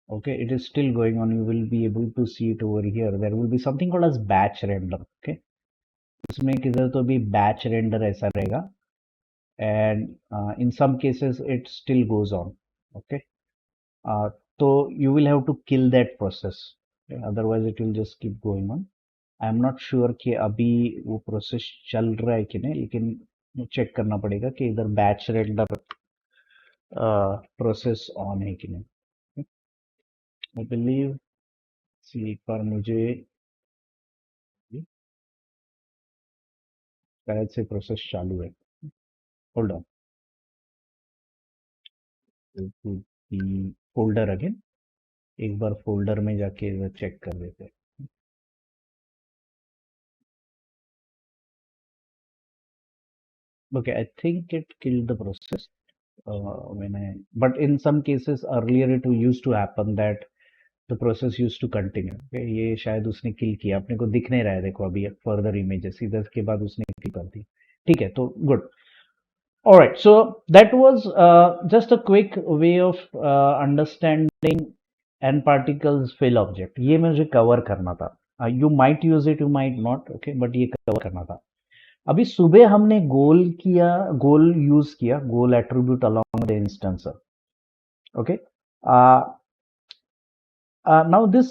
Okay, it is still going on. You will be able to see it over here. There will be something called as batch render. Okay, इसमें किधर तो भी batch render ऐसा रहेगा, and in some cases it still goes on. Okay, uh, so you will have to kill that process. Okay? Otherwise it will just keep going on. I am not sure कि अभी वो process चल रहा है कि नहीं, लेकिन check करना पड़ेगा कि इधर बैच रेंडर प्रोसेस ऑन है कि नहीं. आई बिलीव, सी एक बार मुझे शायद से प्रोसेस चालू है. होल्ड ऑन, फोल्डर अगेन, एक बार फोल्डर में जाके चेक कर लेते हैं. Okay, I think it killed the process when I, but in some cases earlier it used to happen that the process used to continue. Okay, ये शायद उसने किल किया, अपने को दिख नहीं रहा है, देखो अभी फर्दर इमेजेस इधर के बाद उसने किल कर दी. ठीक है, तो good. Alright, so that was just a quick way of understanding nParticles fill object. ये मुझे कवर करना था. You might use it, you might not, okay, but ये कवर करना था. अभी सुबह हमने गोल यूज किया, goal attribute along the instancer. Okay, now this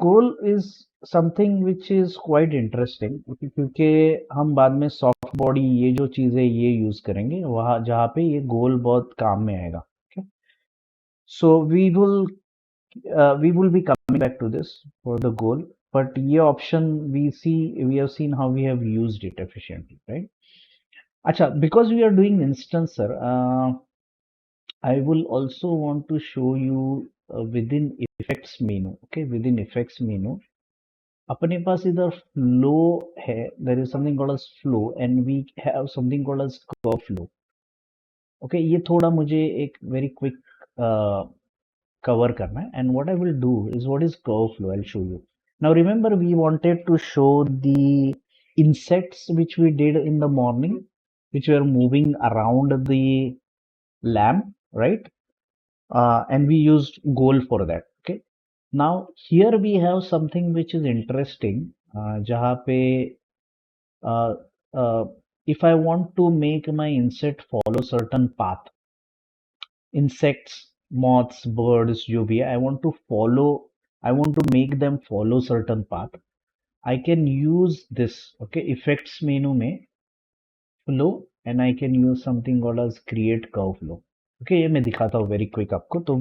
goal is something which is quite interesting, क्योंकि हम बाद में सॉफ्ट बॉडी ये जो चीजें ये यूज करेंगे वहां जहाँ पे ये गोल बहुत काम में आएगा. Okay, so we will be coming back to this for the goal, but ये option we have seen how we have used it efficiently, right? अच्छा, because we are doing instancer, I will also want to show you within effects menu. Okay, within effects menu अपने पास इधर flow है. There is something called as flow and we have something called as curve flow. Okay, ये थोड़ा मुझे एक very quick cover करना है. And what I will do is, what is curve flow, I will show you. Now remember we wanted to show the insects which we did in the morning, which were moving around the lamp, right? And we used goal for that. Okay, now here we have something which is interesting, जहाँ पे uh, uh, if I want to make my insect follow certain path, insects, moths, birds, जो भी है, I want to make them follow certain path. I can use this. Okay, effects menu में flow, and I can use something called as create curve flow. Okay, ये मैं दिखाता हूँ very quick आपको, तो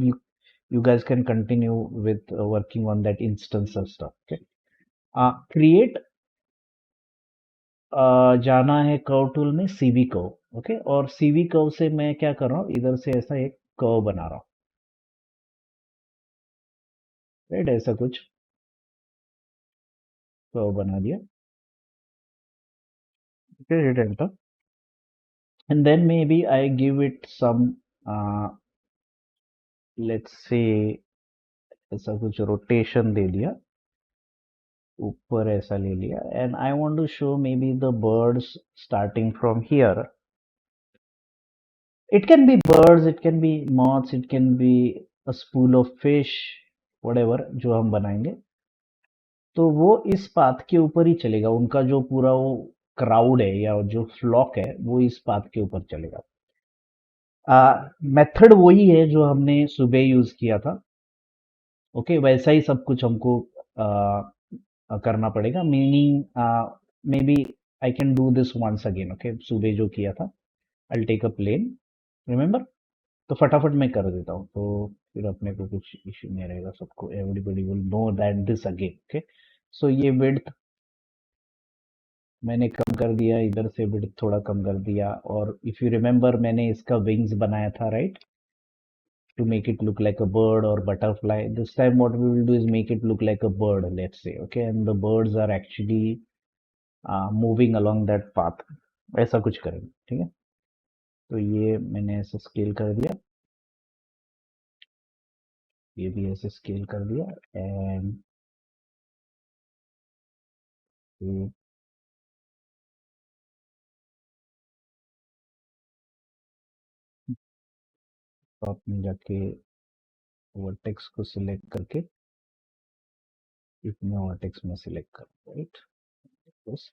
you guys can continue with working on that instance of stuff. Okay, create, जाना है curve tool में सीवी कर्व. ओके, और सीवी कर्व से मैं क्या कर रहा हूँ, इधर से ऐसा एक कर्व बना रहा हूँ. राइट, ऐसा कुछ कर्व बना दिया. Okay, hit enter, and then maybe I give it some, let's say ऐसा कुछ रोटेशन दे दिया, ऊपर ऐसा ले लिया, and I want to show maybe the birds starting from here. It can be birds, it can be moths, it can be a spool of fish, whatever जो हम बनाएंगे. तो वो इस पाथ के ऊपर ही चलेगा, उनका जो पूरा वो क्राउड है या जो फ्लॉक है वो इस पाथ के ऊपर चलेगा. मेथड वही है जो हमने सुबह यूज किया था. ओके, वैसा ही सब कुछ हमको करना पड़ेगा. Meaning maybe I can do this once again. Okay, सुबह जो किया था, I take a plane, remember तो फटाफट मैं कर देता हूँ, तो फिर अपने को कुछ इश्यू नहीं रहेगा, सबको everybody will know that this again. Okay, so ये विड्थ मैंने कम कर दिया, इधर से विड्थ थोड़ा कम कर दिया, और इफ यू रिमेम्बर मैंने इसका विंग्स बनाया था, right, to make it look like a bird or butterfly. This time what we will do is make it look like a bird, let's say, okay, and the birds are actually moving along that path, ऐसा कुछ करेंगे, ठीक है। तो ये मैंने ऐसे scale कर दिया, ये भी ऐसे स्केल कर दिया, एंड ये टॉप में जाके वर्टेक्स को सिलेक्ट करके इतने वर्टेक्स में सिलेक्ट कर, राइट, बस।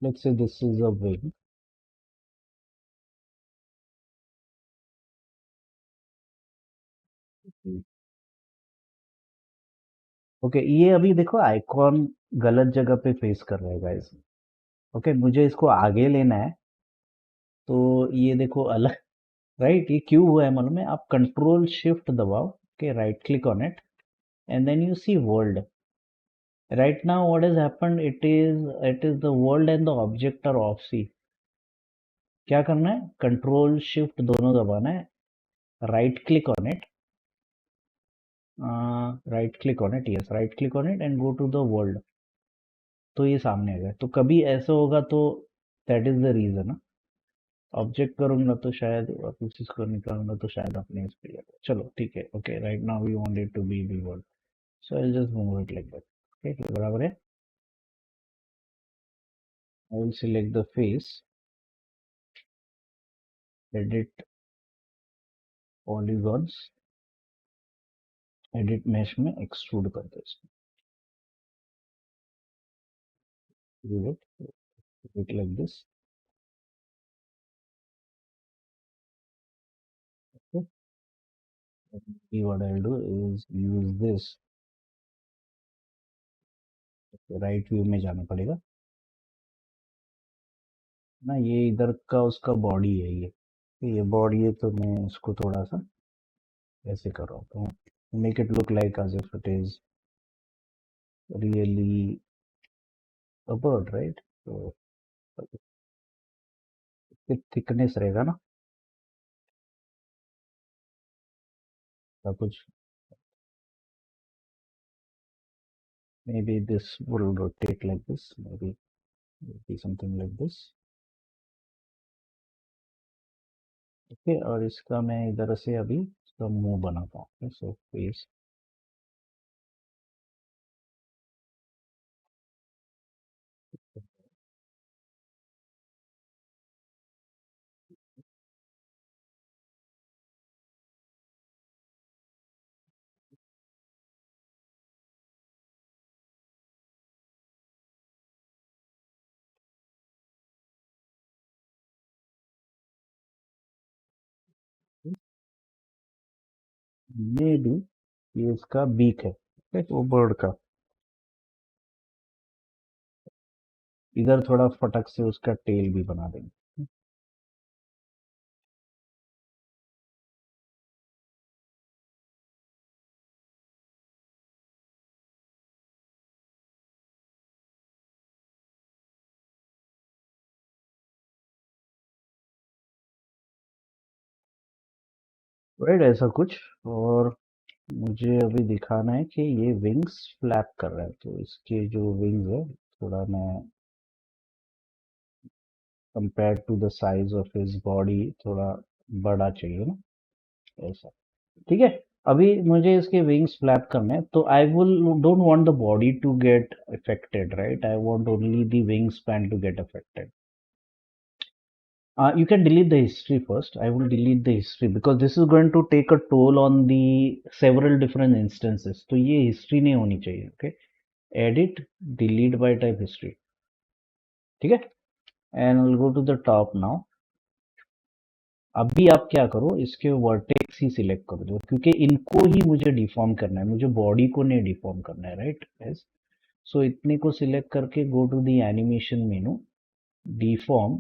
Let's say this is a wing. Okay, ये अभी देखो आइकॉन गलत जगह पे फेस कर रहा है गाइस। ओके, मुझे इसको आगे लेना है, तो ये देखो अलग, राइट, ये क्यों हुआ है मालूम है? आप कंट्रोल शिफ्ट दबाओ, okay, right click on it, and then you see world. Right now what has happened, it is the world and the object are off see. क्या करना है? कंट्रोल शिफ्ट दोनों दबाना है, right click on it, right click on it, yes, right click on it and go to the world. तो ये सामने आ गया। तो कभी ऐसा होगा तो that is the reason. Object करूंगा तो शायद, वापस इसको निकालूंगा तो शायद अपने इस पे आएगा। चलो ठीक है, okay, right now we want it to be world, so I'll just move it like that. Okay, बराबर है। I will select the face, edit polygons, edit mesh में extrude कर दो इसको, do it like this, okay। See what I'll do is use this, right view में जाना पड़ेगा ना, ये इधर का उसका बॉडी है, ये बॉडी है, तो मैं इसको थोड़ा सा ऐसे कर रहा हूँ, तो make it look like as if it is really a bird, right. तो थिकनेस रहेगा ना, सब कुछ। Maybe this will rotate like this, maybe be something like this, okay. और इसका मैं इधर से अभी इसका मुंह बनाता हूँ, सो फेस, ये भी, ये इसका बीक है, ठीक, वो बर्ड का। इधर थोड़ा फटक से उसका टेल भी बना देंगे। राइट, ऐसा कुछ। और मुझे अभी दिखाना है कि ये विंग्स फ्लैप कर रहा है, तो इसके जो विंग्स है, थोड़ा मैं compare to the size of his body थोड़ा बड़ा चाहिए ना, ऐसा, ठीक है। अभी मुझे इसके विंग्स फ्लैप करने हैं, तो I will don't want the body to get affected, right, I want only the wingspan to get affected. You can delete the history first. I will delete the history because this is going to take a toll on the several different instances. तो ये history नहीं होनी चाहिए. Okay. Edit, delete by type history. ठीक है. And I'll go to the top now. अभी आप क्या करो, इसके वर्टेक्स ही सिलेक्ट कर दो क्योंकि इनको ही मुझे डिफॉर्म करना है, मुझे बॉडी को नहीं डिफॉर्म करना है, राइट. यस. सो इतने को सिलेक्ट करके go to the animation menu, deform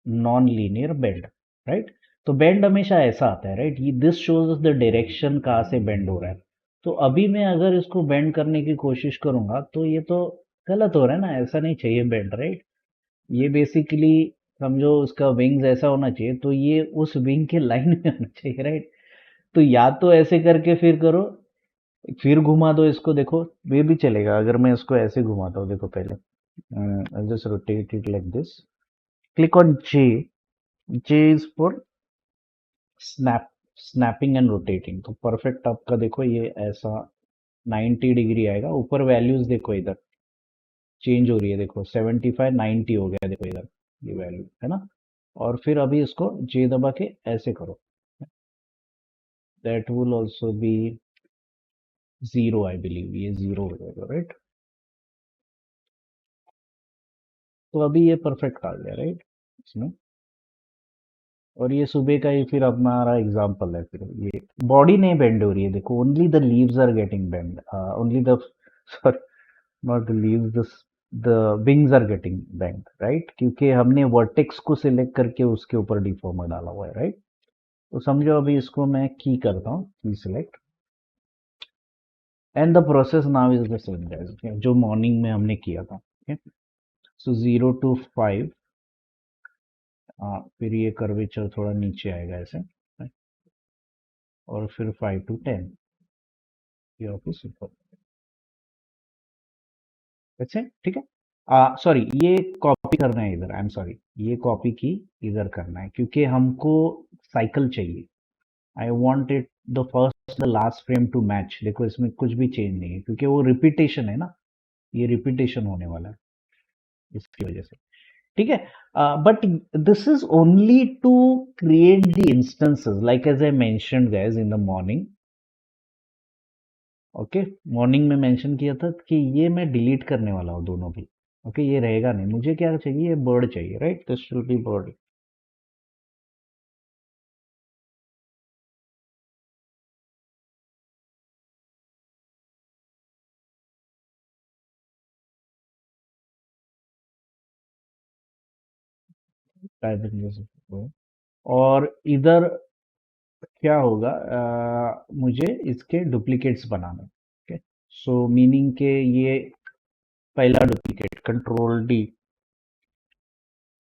nonlinear bend, right. तो बेंड हमेशा ऐसा आता है, राइट. ये दिस शोज द डायरेक्शन कहाँ से बेंड हो रहा है. तो अभी मैं अगर इसको बेंड करने की कोशिश करूंगा तो ये तो गलत हो रहा है ना, ऐसा नहीं चाहिए बेंड, राइट. ये बेसिकली समझो उसका विंग्स ऐसा होना चाहिए, तो ये उस विंग के लाइन में होना चाहिए, राइट. तो या तो ऐसे करके फिर करो, फिर घुमा दो इसको, देखो ये भी चलेगा अगर मैं इसको ऐसे घुमाता हूँ. देखो पहले just rotate it like this, click on J. J is for snap, snapping and rotating. तो परफेक्ट आपका देखो ये ऐसा 90 डिग्री आएगा. ऊपर वैल्यूज देखो, इधर चेंज हो रही है, देखो 75 90 हो गया, देखो इधर ये वैल्यू है ना. और फिर अभी इसको जे दबा के ऐसे करो, that will also be zero. I believe ये जीरो हो जाएगा, राइट. तो अभी ये परफेक्ट आ गया, राइट, इसमें. और ये सुबह का ही फिर हमारा एग्जांपल है. फिर ये बॉडी नहीं बेंड हो रही है, देखो only the leaves are getting bend, only the sorry, not the leaves, the wings are getting bend, right. क्योंकि हमने वर्टेक्स को सिलेक्ट करके उसके ऊपर डिफॉर्मर डाला हुआ है, राइट. तो समझो अभी इसको मैं की करता हूँ, की select, and the process now is the same guys जो मॉर्निंग में हमने किया था. सो 0 to 5, फिर ये कर्वेचर थोड़ा नीचे आएगा ऐसे, right? और फिर 5 to 10 ये ऑफिस ऊपर, अच्छा ठीक है. सॉरी, ये कॉपी करना है इधर, आई एम सॉरी, ये कॉपी की इधर करना है क्योंकि हमको साइकिल चाहिए. I want it the first the last frame to match. देखो इसमें कुछ भी चेंज नहीं है क्योंकि वो रिपीटेशन है ना, ये रिपीटेशन होने वाला है इसकी वजह से, ठीक है. But this is only to create the instances like as I mentioned guys in the morning. Okay, morning में मेंशन किया था कि ये मैं डिलीट करने वाला हूँ दोनों भी. ओके, ये रहेगा नहीं, मुझे क्या चाहिए, ये बर्ड चाहिए, right. This should be bird. और इधर क्या होगा, मुझे इसके डुप्लीकेट्स बनाना. ओके, सो मीनिंग के ये पहला डुप्लीकेट कंट्रोल डी.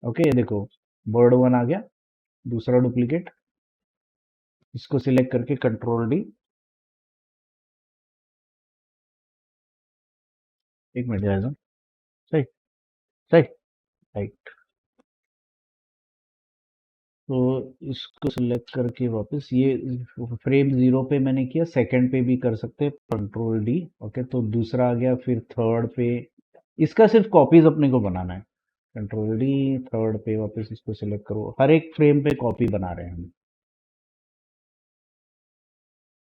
ओके, ये देखो बर्ड वन आ गया. दूसरा डुप्लीकेट, इसको सिलेक्ट करके कंट्रोल डी. एक मिनट जाएगा, सही सही, राइट. तो इसको सिलेक्ट करके वापस ये फ्रेम 0 पे मैंने किया, सेकंड पे भी कर सकते हैं, कंट्रोल डी. ओके, तो दूसरा आ गया, फिर थर्ड पे. इसका सिर्फ कॉपीज अपने को बनाना है, कंट्रोल डी. थर्ड पे वापस इसको सिलेक्ट करो, हर एक फ्रेम पे कॉपी बना रहे हैं हम.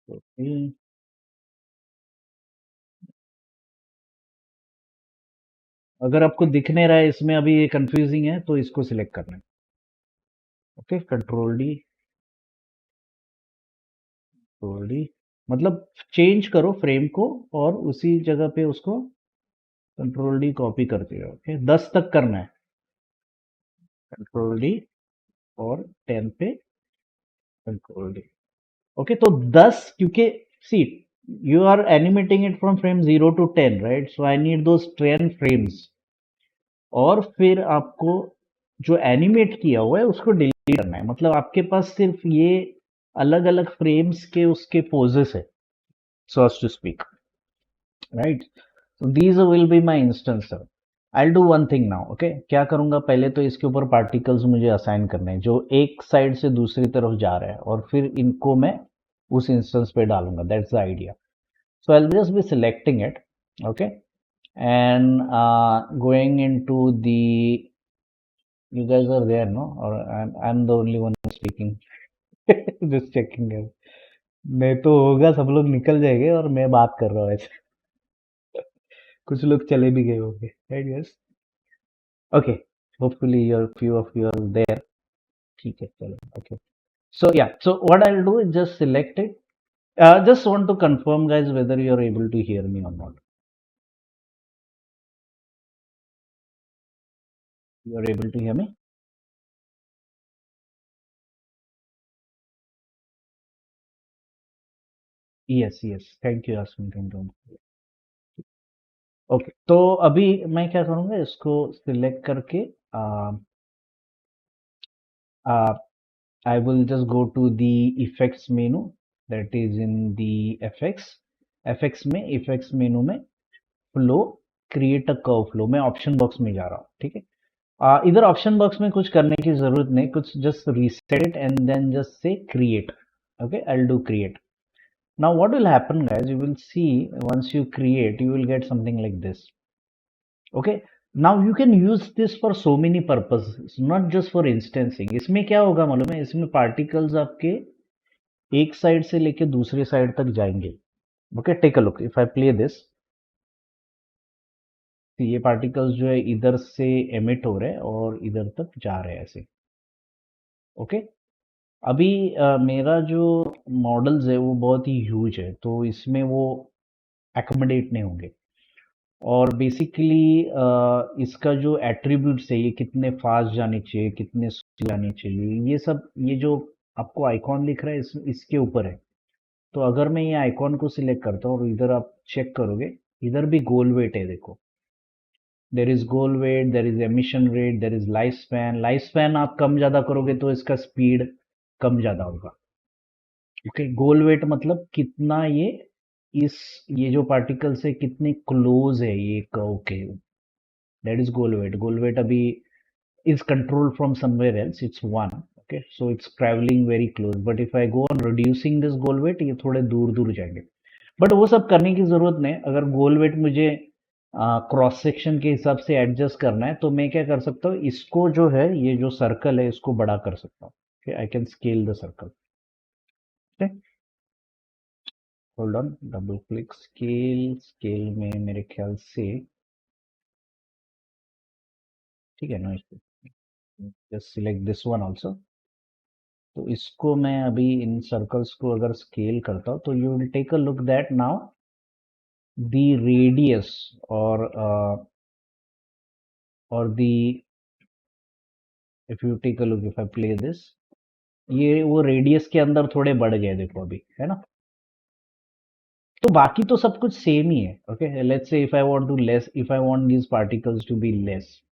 ओके, अगर आपको दिख नहीं रहा है इसमें अभी ये कंफ्यूजिंग है तो इसको सिलेक्ट करना है. Okay, control D, control D, मतलब चेंज करो फ्रेम को और उसी जगह पे उसको कंट्रोल डी कॉपी करते हो. ओके, 10 तक करना है, कंट्रोल डी. और 10 पे कंट्रोल डी. ओके, तो 10, क्योंकि see you are animating it from frame 0 to 10, right. So I need those 10 frames. और फिर आपको जो एनिमेट किया हुआ है उसको डिलीट करना है, मतलब आपके पास सिर्फ ये अलग अलग फ्रेम्स के उसके पोजेस है, so to speak, right. So these will be my instance, sir. I'll do one thing now. Okay, क्या करूंगा, पहले तो इसके ऊपर पार्टिकल्स मुझे असाइन करने हैं जो एक साइड से दूसरी तरफ जा रहे हैं, और फिर इनको मैं उस इंस्टेंस पे डालूंगा. That's the idea. So I'll just be selecting it. Okay, and going into the You guys are there, no? Or I'm the only one speaking. Just checking it. नहीं तो होगा, सब लोग निकल जाएंगे और मैं बात कर रहा हूँ ऐसे। कुछ लोग चले भी गए होंगे, right guys? Okay, hopefully your few of you are there. ठीक है, चलो, okay. So yeah, so what I'll do is just select it. Just want to confirm, guys, whether you are able to hear me or not. You are able to hear me? Yes, yes. Thank you, Asmin. Thank you. Okay, तो अभी मैं क्या करूँगा, इसको select करके I will just go to the effects menu that is in the FX में effects menu में flow create a curve flow मैं ऑप्शन बॉक्स में जा रहा हूँ, ठीक है। इधर ऑप्शन बॉक्स में कुछ करने की जरूरत नहीं, कुछ just reset it and then just say create. Okay, I'll do create. Now what will happen, guys, you will see once you create you will get something like this. Okay, now you can use this for so many purposes, not just for instancing. इसमें क्या होगा मालूम है, इसमें particles आपके एक side से लेके दूसरे साइड तक जाएंगे. Okay, take a look, if I play this, ये पार्टिकल्स जो है इधर से एमिट हो रहे हैं और इधर तक जा रहे हैं ऐसे. ओके, अभी मेरा जो मॉडल्स है वो बहुत ही ह्यूज है, तो इसमें वो एकोमोडेट नहीं होंगे. और बेसिकली इसका जो एट्रीब्यूट्स है, ये कितने फास्ट जाने चाहिए, कितने स्लो जाने चाहिए, ये सब, ये जो आपको आइकॉन दिख रहा है इसके ऊपर है. तो अगर मैं ये आइकॉन को सिलेक्ट करता हूँ और इधर आप चेक करोगे, इधर भी गोल वेट है, देखो. There is goal weight, there is emission rate, there is lifespan आप कम ज़्यादा करोगे तो इसका स्पीड कम ज़्यादा होगा. ओके, गोल वेट मतलब कितना ये इस ये जो पार्टिकल से कितने क्लोज है ये कर्व के, that is goal weight. Goal weight abhi is controlled from somewhere else, it's one. Okay, so it's traveling very close, but if I go on reducing this goal weight, ये थोड़े दूर दूर जाएंगे. But वो सब करने की जरूरत नहीं. अगर गोल वेट मुझे क्रॉस सेक्शन के हिसाब से एडजस्ट करना है तो मैं क्या कर सकता हूँ, इसको जो है ये जो सर्कल है इसको बड़ा कर सकता हूँ. I can scale the circle. Hold on, double click, scale. Scale में मेरे ख्याल से ठीक है ना, just select this one also. तो इसको मैं अभी इन सर्कल्स को अगर स्केल करता हूँ तो you will take a look that now the radius or the, if you take a look, if I play this, ये वो रेडियस के अंदर थोड़े बढ़ गए, देखो अभी, है ना. तो बाकी तो सब कुछ सेम ही है. Okay, let's say if I want to less, if I want these particles to be less,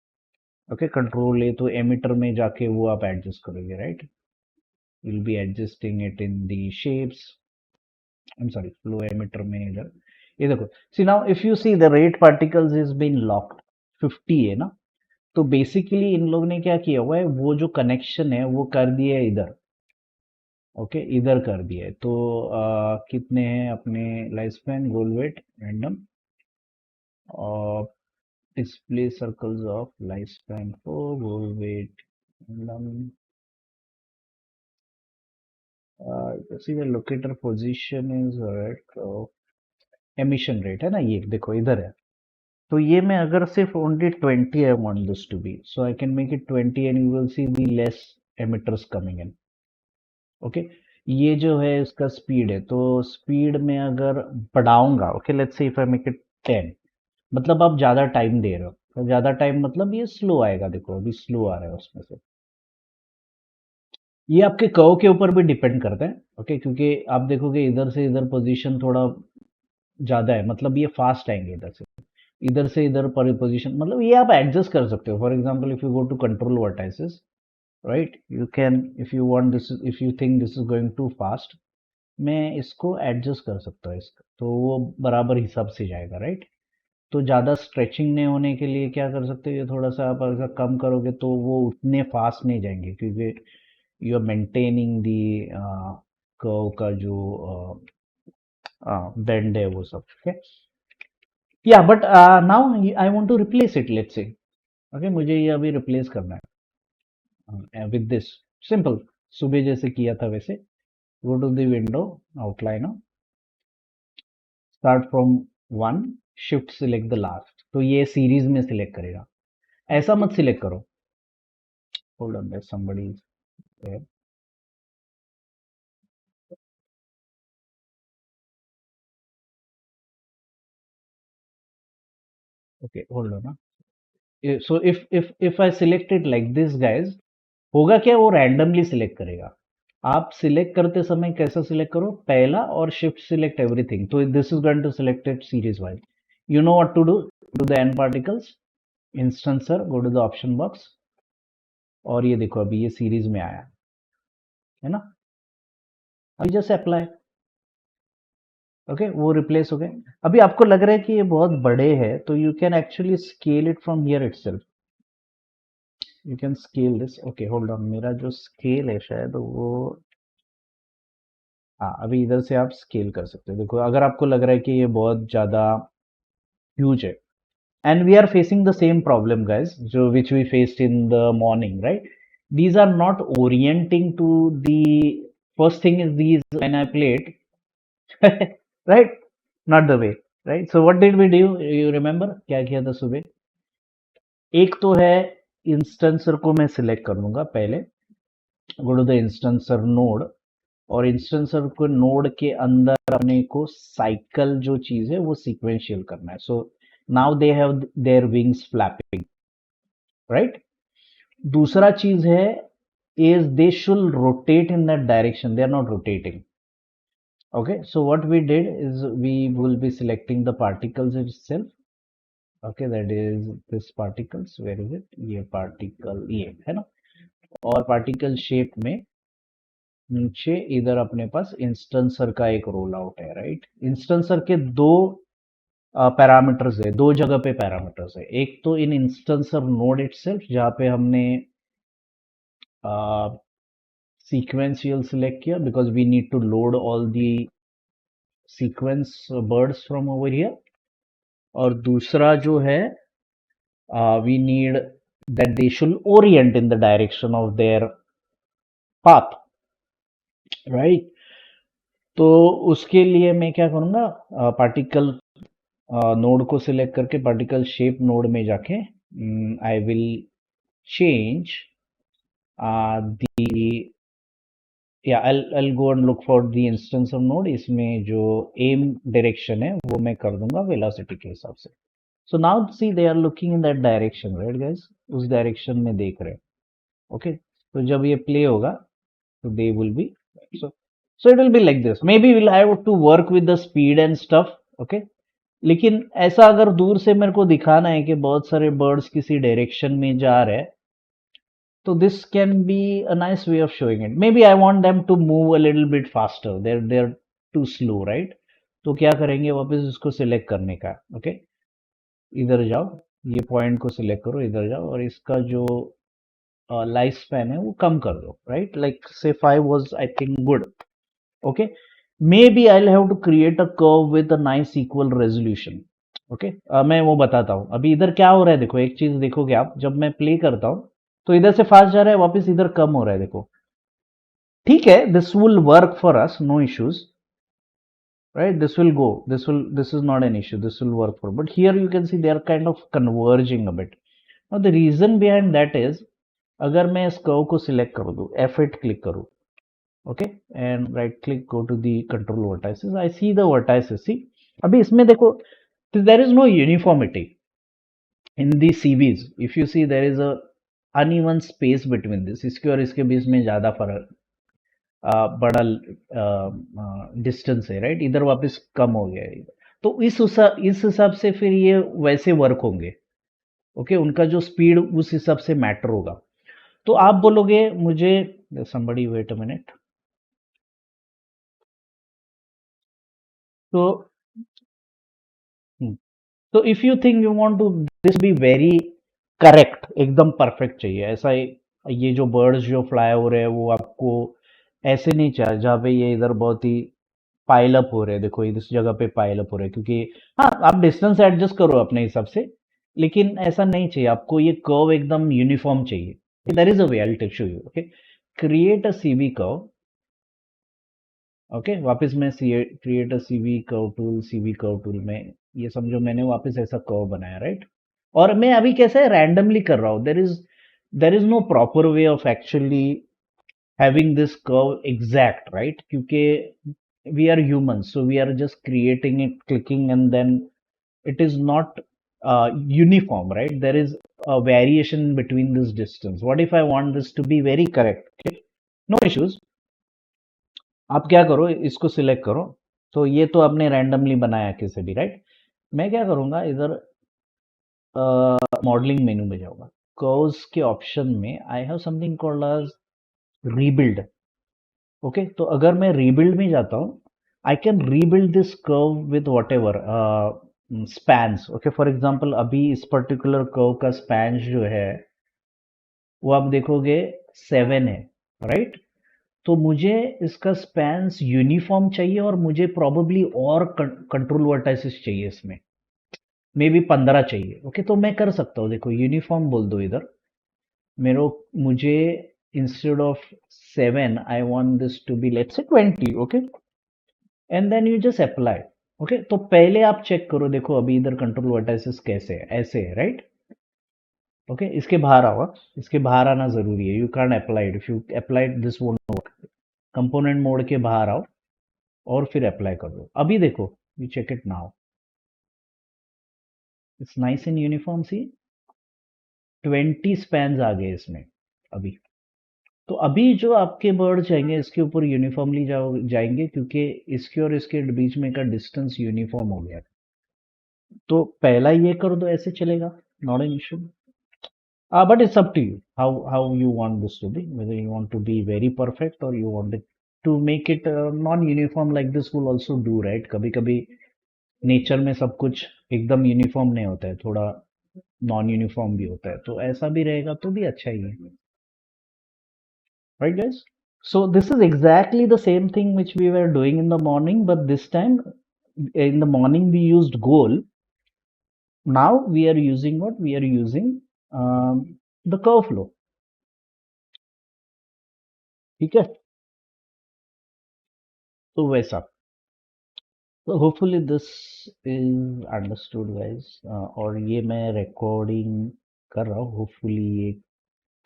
okay, control A, तो एमिटर में जाके वो आप एडजस्ट करोगे, right. Will be adjusting it in the shapes. I'm sorry, flow emitter में इधर ये देखो. See now if you see the rate particles is been locked 50 है ना. तो बेसिकली इन लोग ने क्या किया हुआ है, वो जो कनेक्शन है वो कर दिया है इधर. ओके, इधर कर दिया है. तो कितने हैं अपने lifespan, goal weight, random, और display circles of lifespan for goal weight, random. See the locator position is right, emission rate है ना, ये देखो इधर है. तो ये मैं अगर सिर्फ only 20 I want this to be, so I can make it 20 and you will see the less emitters coming in. Okay, ये जो है इसका स्पीड है, तो स्पीड में अगर बढ़ाऊंगा, okay, let's say if I make it 10, मतलब आप ज्यादा टाइम दे रहे हो, तो ज्यादा टाइम मतलब ये स्लो आएगा, देखो अभी स्लो आ रहा है उसमें से. ये आपके कर्व के ऊपर भी डिपेंड करता है. ओके, क्योंकि आप देखोगे इधर से इधर पोजीशन थोड़ा ज्यादा है, मतलब ये फास्ट आएंगे. इधर से इधर पर पोजीशन, मतलब ये आप एडजस्ट कर सकते हो. For example if you go to control vertices, right, you can, if you want this, if you think this is going to fast, मैं इसको एडजस्ट कर सकता हूँ इसका, तो वो बराबर हिसाब से जाएगा, राइट. तो ज़्यादा स्ट्रेचिंग नहीं होने के लिए क्या कर सकते हो, ये थोड़ा सा आप अगर कम करोगे तो वो उतने फास्ट नहीं जाएंगे, क्योंकि you are maintaining the curve का जो बेंड है वो सब. Okay, yeah but now I want to replace it, let's say. Okay, मुझे ये अभी रिप्लेस करना है. विद दिस सिंपल, सुबह जैसे किया था वैसे, go to the window, outliner, start from one, shift select the last, तो ये सीरीज में सिलेक्ट करेगा, ऐसा मत सिलेक्ट करो। Hold on, there somebody is there, okay hold on ना। So if I select it like this guys, होगा क्या, वो रैंडमली सिलेक्ट करेगा। आप सिलेक्ट करते समय कैसा सिलेक्ट करो, पहला और शिफ्ट सिलेक्ट एवरीथिंग, तो this is going to select it series wise. You know what to do, to the N particles instancer, go to the option box, और ये देखो अभी ये सीरीज में आया है ना, अभी जस्ट अप्लाई, ओके वो रिप्लेस हो गए। अभी आपको लग रहा है कि ये बहुत बड़े हैं, तो you can actually scale it from here itself, you can scale this, okay hold on, मेरा जो स्केल है शायद वो, हाँ अभी इधर से आप स्केल कर सकते हो, देखो अगर आपको लग रहा है कि ये बहुत ज्यादा ह्यूज है, and we are facing the same problem guys, जो which we faced in the morning, right, these are not orienting to the, first thing is these when I played right, not the way, right, so what did we do, you remember क्या किया था सुबह, एक तो है इंस्टेंसर को मैं select कर लूंगा पहले, गो टू द इंस्टेंसर नोड, और इंस्टेंसर को नोड के अंदर अपने को साइकिल जो चीज है वो सीक्वेंशियल करना है, so now they have their wings flapping, right. दूसरा चीज है, is they should rotate in that direction, they are not rotating, okay, so what we did is we will be selecting the particles itself, okay, that is this particles, where is it, ये particle ये है ना, और particle shape में नीचे इधर अपने पास इंस्टेंसर का एक रोल आउट है, राइट, इंस्टेंसर के दो पैरामीटर्स है, दो जगह पे पैरामीटर्स है, एक तो इन इंस्टेंसर नोड इटसेल्फ जहाँ पे हमने sequential select किया, because we need to load all the sequence birds from over here, और दूसरा जो है, we need that they should orient in the direction of their path, right, तो उसके लिए मैं क्या करूंगा, पार्टिकल नोड को सिलेक्ट करके पार्टिकल शेप नोड में जाके आई विल चेंज द, या I'll go and look for the instance of node, इसमें जो aim direction है वो मैं कर दूंगा velocity के हिसाब से, so now see they are looking in that direction, right guys, उस direction में देख रहे हैं, okay, तो जब ये play होगा तो they will be, so it will be like this, maybe we'll have to work with the speed and stuff, okay, लेकिन ऐसा अगर दूर से मेरे को दिखाना है कि बहुत सारे बर्ड्स किसी डायरेक्शन में जा रहे हैं, so this can be a nice way of showing it. Maybe I want them to move a little bit faster. They're too slow, right? तो क्या करेंगे, वापस इसको सिलेक्ट करने का, ओके, इधर जाओ, ये पॉइंट को सिलेक्ट करो, इधर जाओ, और इसका जो लाइफ स्पैन है वो कम कर दो, right, like say 5 was I think good, okay, maybe I have to create a curve with a nice equal resolution, okay, मैं वो बताता हूँ। अभी इधर क्या हो रहा है, देखो एक चीज देखोगे आप, जब मैं प्ले करता हूँ तो इधर से फास्ट जा रहा है, वापस इधर कम हो रहा है, देखो, ठीक है, this will work for us, no issues, right, this will go, this is not an issue, this will work for, but here you can see they are kind of converging a bit. Now the reason behind that is, अगर मैं इस curve को select कर दूं, F8 click करूं, okay, and right click, go to the control vertices, I see the vertices, see अभी इसमें देखो, there is no uniformity in the CVs, if you see there is a uneven space between this, इसके और इसके बीच में ज्यादा फर्क, बड़ा डिस्टेंस है, राइट, इधर वापस कम हो गया है इधर, तो इस हिसाब से फिर ये वैसे वर्क होंगे, ओके, उनका जो स्पीड उस हिसाब से मैटर होगा, तो आप बोलोगे मुझे, somebody wait a minute, तो हम्म, तो if you think you want to this be very correct, एकदम परफेक्ट चाहिए ऐसा, ये जो बर्ड्स जो फ्लाई हो रहे हैं वो आपको ऐसे नहीं चाहिए जहाँ पे ये इधर बहुत ही पाइल अप हो रहे हैं, देखो इस जगह पे पाइल अप हो रहे हैं, क्योंकि हाँ आप डिस्टेंस एडजस्ट करो अपने हिसाब से, लेकिन ऐसा नहीं चाहिए आपको, ये कर्व एकदम यूनिफॉर्म चाहिए, There is a way, I'll show you. Okay, create a CV curve. Okay वापस मैं create a CV curve tool में ये समझो मैंने वापस ऐसा कर्व बनाया, राइट? और मैं अभी कैसे रैंडमली कर रहा हूँ, there is no proper way of actually having this curve exact, right? क्योंकि we are human, so we are just creating it, clicking, and then it is not uniform, right? There is a variation between this distance. What if I want this to be very correct? Okay, no issues. आप क्या करो, इसको select करो। तो ये तो आपने randomly बनाया किसी भी, राइट? मैं क्या करूंगा, इधर मॉडलिंग मेनू में जाऊंगा, कर्व्स के ऑप्शन में I have something called edge rebuild. Okay, तो अगर मैं रीबिल्ड में जाता हूँ, I can rebuild this curve with whatever spans. Okay, for example अभी इस पर्टिकुलर कर्व का स्पैन जो है वो आप देखोगे 7 है, राइट? तो मुझे इसका स्पैन्स यूनिफॉर्म चाहिए और मुझे प्रोबेबली और कंट्रोल वर्टाइसिस चाहिए, इसमें मे बी 15 चाहिए। ओके, तो मैं कर सकता हूँ, देखो यूनिफॉर्म बोल दो इधर, मेरे मुझे instead of 7 I want this to be let's say 20। Okay, and then you just apply. Okay, तो पहले आप चेक करो, देखो अभी इधर कंट्रोल वर्टाइसिस कैसे है, ऐसे है, राइट? ओके, इसके बाहर आओ, इसके बाहर आना जरूरी है, you can apply it, if you apply this won't work. Component mode के बाहर आओ और फिर अप्लाई कर दो। अभी देखो, you check it now, it's nice and uniform. See 20 spans आ गए इसमें अभी। तो अभी जो आपके बर्ड जाएंगे इसके ऊपर यूनिफॉर्मली जाएंगे, क्योंकि इसके और इसके बीच में का डिस्टेंस यूनिफॉर्म हो गया। तो पहला ये कर दो, ऐसे चलेगा, not an issue. But it's up to you how you want this to be, whether you want to be very perfect or you want it to make it non-uniform, like this will also do, right? कभी कभी nature में सब कुछ एकदम uniform नहीं होता है, थोड़ा नॉन यूनिफॉर्म भी होता है, तो ऐसा भी रहेगा तो भी अच्छा ही है, right guys? So this is exactly the same thing which we were doing in the morning, but this time in the morning we used goal. Now we are using what? We are using the curve flow, ठीक है? तो वैसा, तो hopefully this is understood guys. और ये मैं recording कर रहा हूँ, होपफुली ये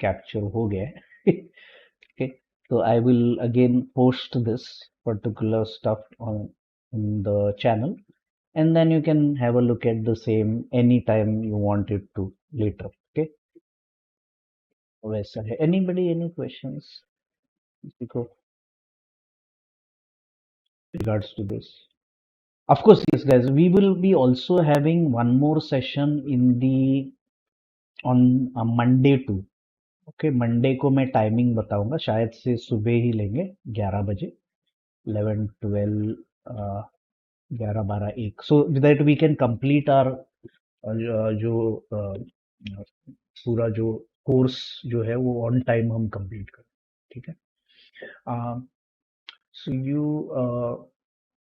कैप्चर हो गया है। ओके, तो I will again post this particular stuff on in the channel, and then you can have a look at the same anytime you want it to later. Okay, वैसा है। Anybody any questions because regards to this? Of course, yes, guys. We will be also having one more session in the on Monday too. Okay, Monday को मैं timing बताऊंगा, शायद से सुबह ही लेंगे 11 बजे, 11 12 11 12 1, so that we can complete our जो पूरा जो कोर्स जो है वो ऑन टाइम हम कंप्लीट करें, ठीक है? So you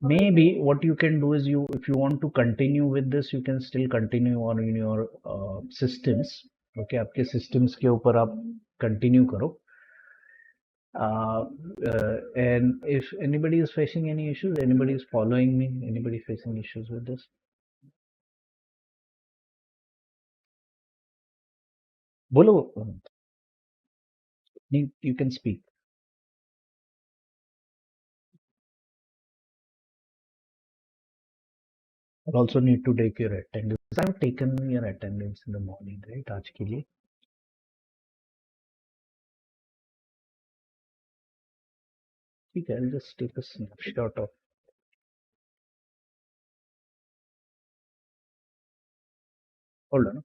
maybe what you can do is, you if you want to continue with this, you can still continue on in your systems. Okay, आपके systems के ऊपर आप continue करो, and if anybody is facing any issues, anybody is following me, anybody facing issues with this, bolo, you can speak. I also need to take your attendance. I've taken your attendance in the morning, right? आज के लिए ठीक है, I'll just take a snapshot of, hold on.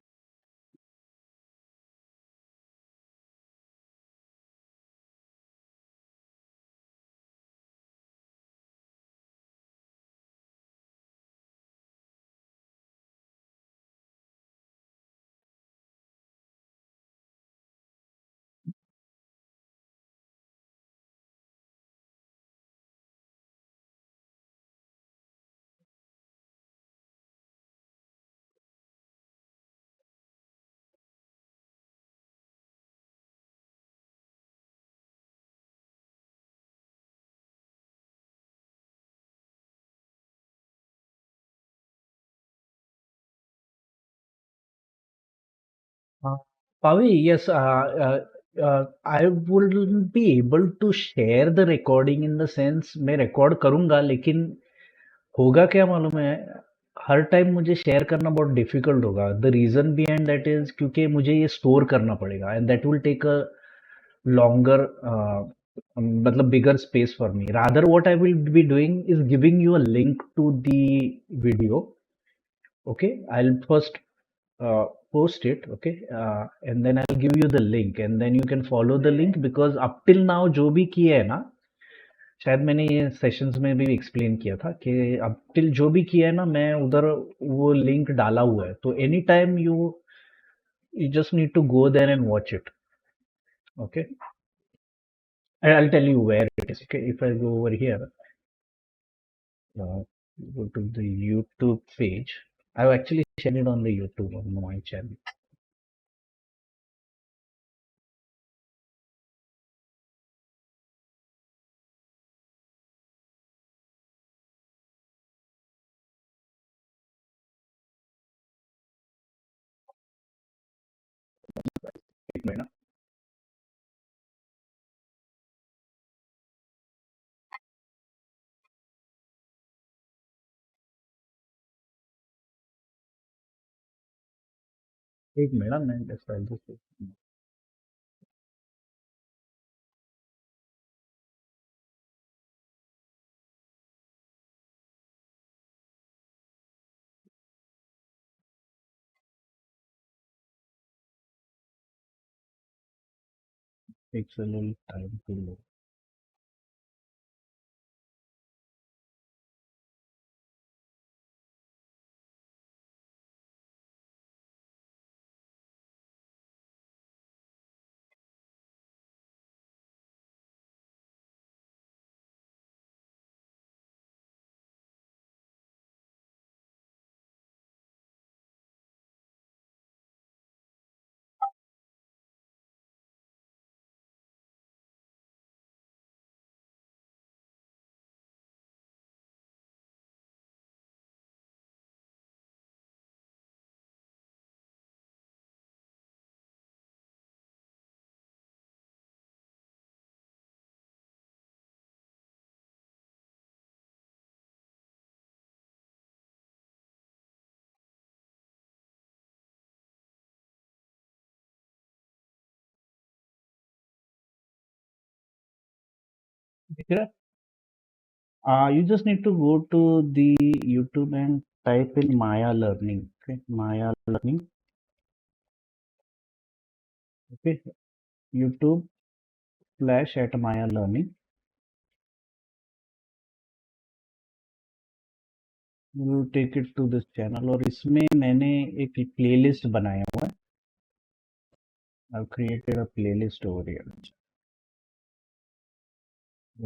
Pavi, yes, I wouldn't be able to share the recording in the sense मैं record करूंगा लेकिन होगा क्या मालूम है हर टाइम मुझे शेयर करना बहुत डिफिकल्ट होगा the reason behind that is क्योंकि मुझे ये स्टोर करना पड़ेगा and that will take a longer मतलब bigger space for me rather what I will be doing is giving you a link to the video. Okay, I'll first post it. Okay, and then I'll give you the link and then you can follow the link because up till now जो भी किया है ना शायद मैंने ये sessions में भी एक्सप्लेन किया था कि अब टिल जो भी किया है ना मैं उधर वो लिंक डाला हुआ है तो any time you you just need to go there and watch it. Okay, I'll tell you where it is. Okay, if I go over here, uh, go to the YouTube page. I've actually shared it on the YouTube on my channel. एक minute एक minute मैं just takes a little time to load. दिख रहा है? You just need to go to the YouTube and type in Maya Learning. Okay, Maya Learning. Okay, YouTube slash at Maya Learning. You will take it to this channel और इसमें मैंने एक playlist बनाया हुआ है. I've created a playlist over here.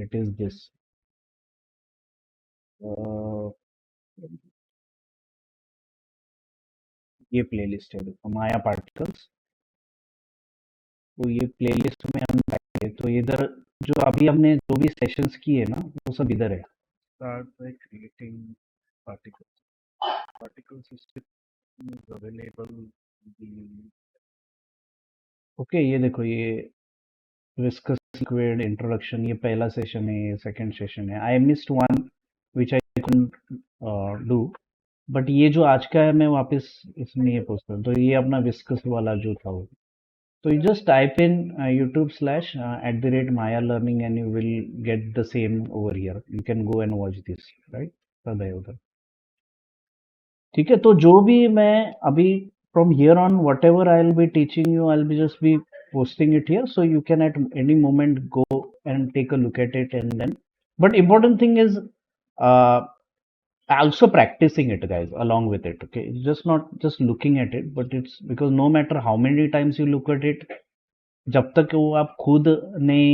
It is this. Uh, ये playlist है देखो माया पार्टिकल्स. तो ये प्लेलिस्ट में हम जाएंगे तो इधर जो अभी हमने जो भी सेशंस किए ना वो सब इधर है. Start by creating particles. Particle system is available. Okay ये देखो ये विस्कस लिक्विड इंट्रोडक्शन ये पहला सेशन है ये सेकंड सेशन है. I missed one which I couldn't do but ये जो आज का है मैं वापस इसमें ये पोस्ट करूँ तो ये अपना विस्कस वाला जो था वो. So you just type in YouTube slash at the rate Maya Learning and you will get the same over here. You can go and watch this, right? सब है उधर. ठीक है तो जो भी मैं अभी from here on whatever I'll be teaching you I'll be just be posting it here so you can at any moment go and take a look at it and then but important thing is uh, also practicing it guys along with it. Okay, it's just not just looking at it but it's because no matter how many times you look at it जब तक वो आप खुद नहीं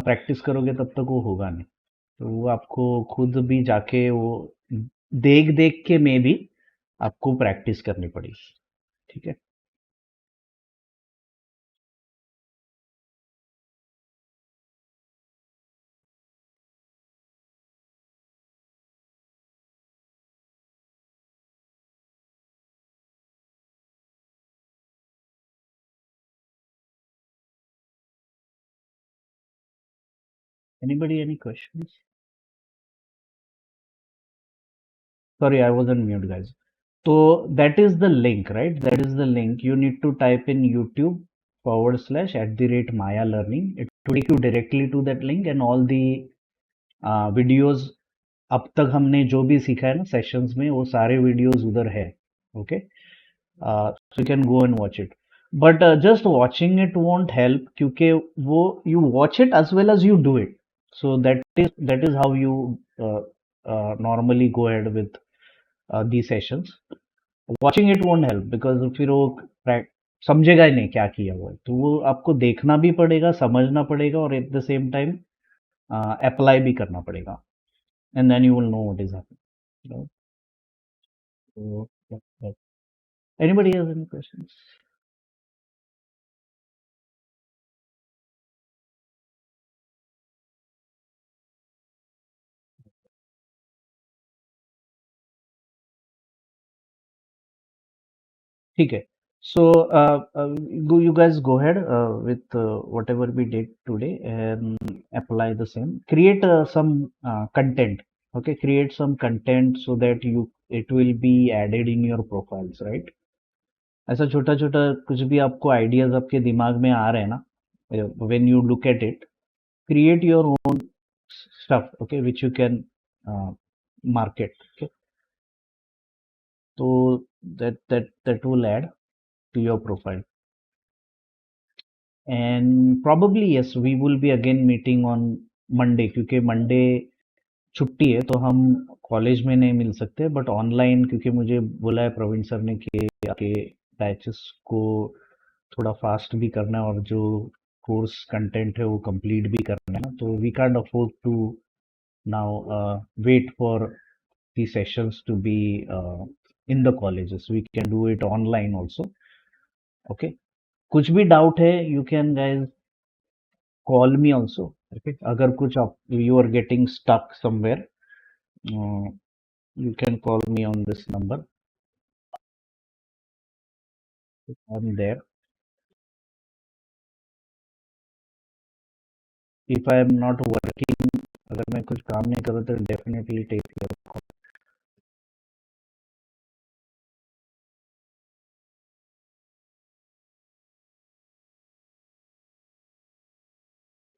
practice करोगे तब तक वो होगा नहीं. तो वो आपको खुद भी जाके वो देख देख के में भी आपको प्रैक्टिस करनी पड़ेगी. ठीक है. Anybody, any questions? Sorry, I was on mute, guys. So that is the link, right? That is the link. You need to type in YouTube / Maya Learning. It will take you directly to that link and all the videos अब तक हमने जो भी सीखा है ना sessions में वो सारे वीडियोस उधर है okay so you can go and watch it but just watching it won't help क्योंकि वो you watch it as well as you do it so that is how you normally go ahead with these sessions. Watching it won't help because फिर वो समझेगा ही नहीं क्या किया हुआ है तो वो आपको देखना भी पड़ेगा समझना पड़ेगा और at the same time apply भी करना पड़ेगा and then you will know what is happening. Right? So, yeah. Anybody has any questions? ठीक है. So you guys go ahead with whatever we did today and apply the same. Create some content. Okay, create some content so that you it will be added in your profiles, right? ऐसा छोटा छोटा कुछ भी आपको ideas आपके दिमाग में आ रहे हैं ना when you look at it, create your own stuff, okay, which you can market. Okay, so that will add to your profile. And probably yes, we will be again meeting on Monday क्योंकि Monday छुट्टी है तो हम college में नहीं मिल सकते but online क्योंकि मुझे बोला है प्रवीण सर ने कि आपके बैचेस को थोड़ा फास्ट भी करना है और जो कोर्स कंटेंट है वो कंप्लीट भी करना है ना तो we can't afford to now wait for the sessions to be in the colleges. We can do it online also. Okay. कुछ भी डाउट है you can guys call me also okay अगर कुछ आप you are getting stuck somewhere you can call me on this number I am there if I am not working अगर मैं कुछ काम नहीं करूँ तो डेफिनेटली टेक योर कॉल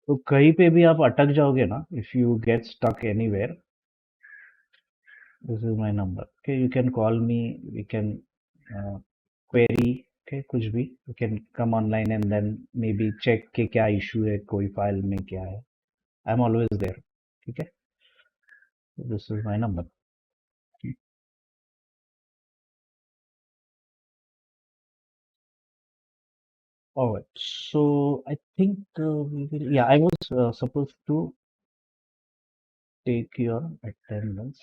तो कहीं पे भी आप अटक जाओगे ना if you get stuck anywhere this is my number okay you can call me we can query okay कुछ भी you can come online and then maybe check कि क्या issue है कोई file में क्या है I'm always there ठीक है this is my number all right so I think yeah I was supposed to take your attendance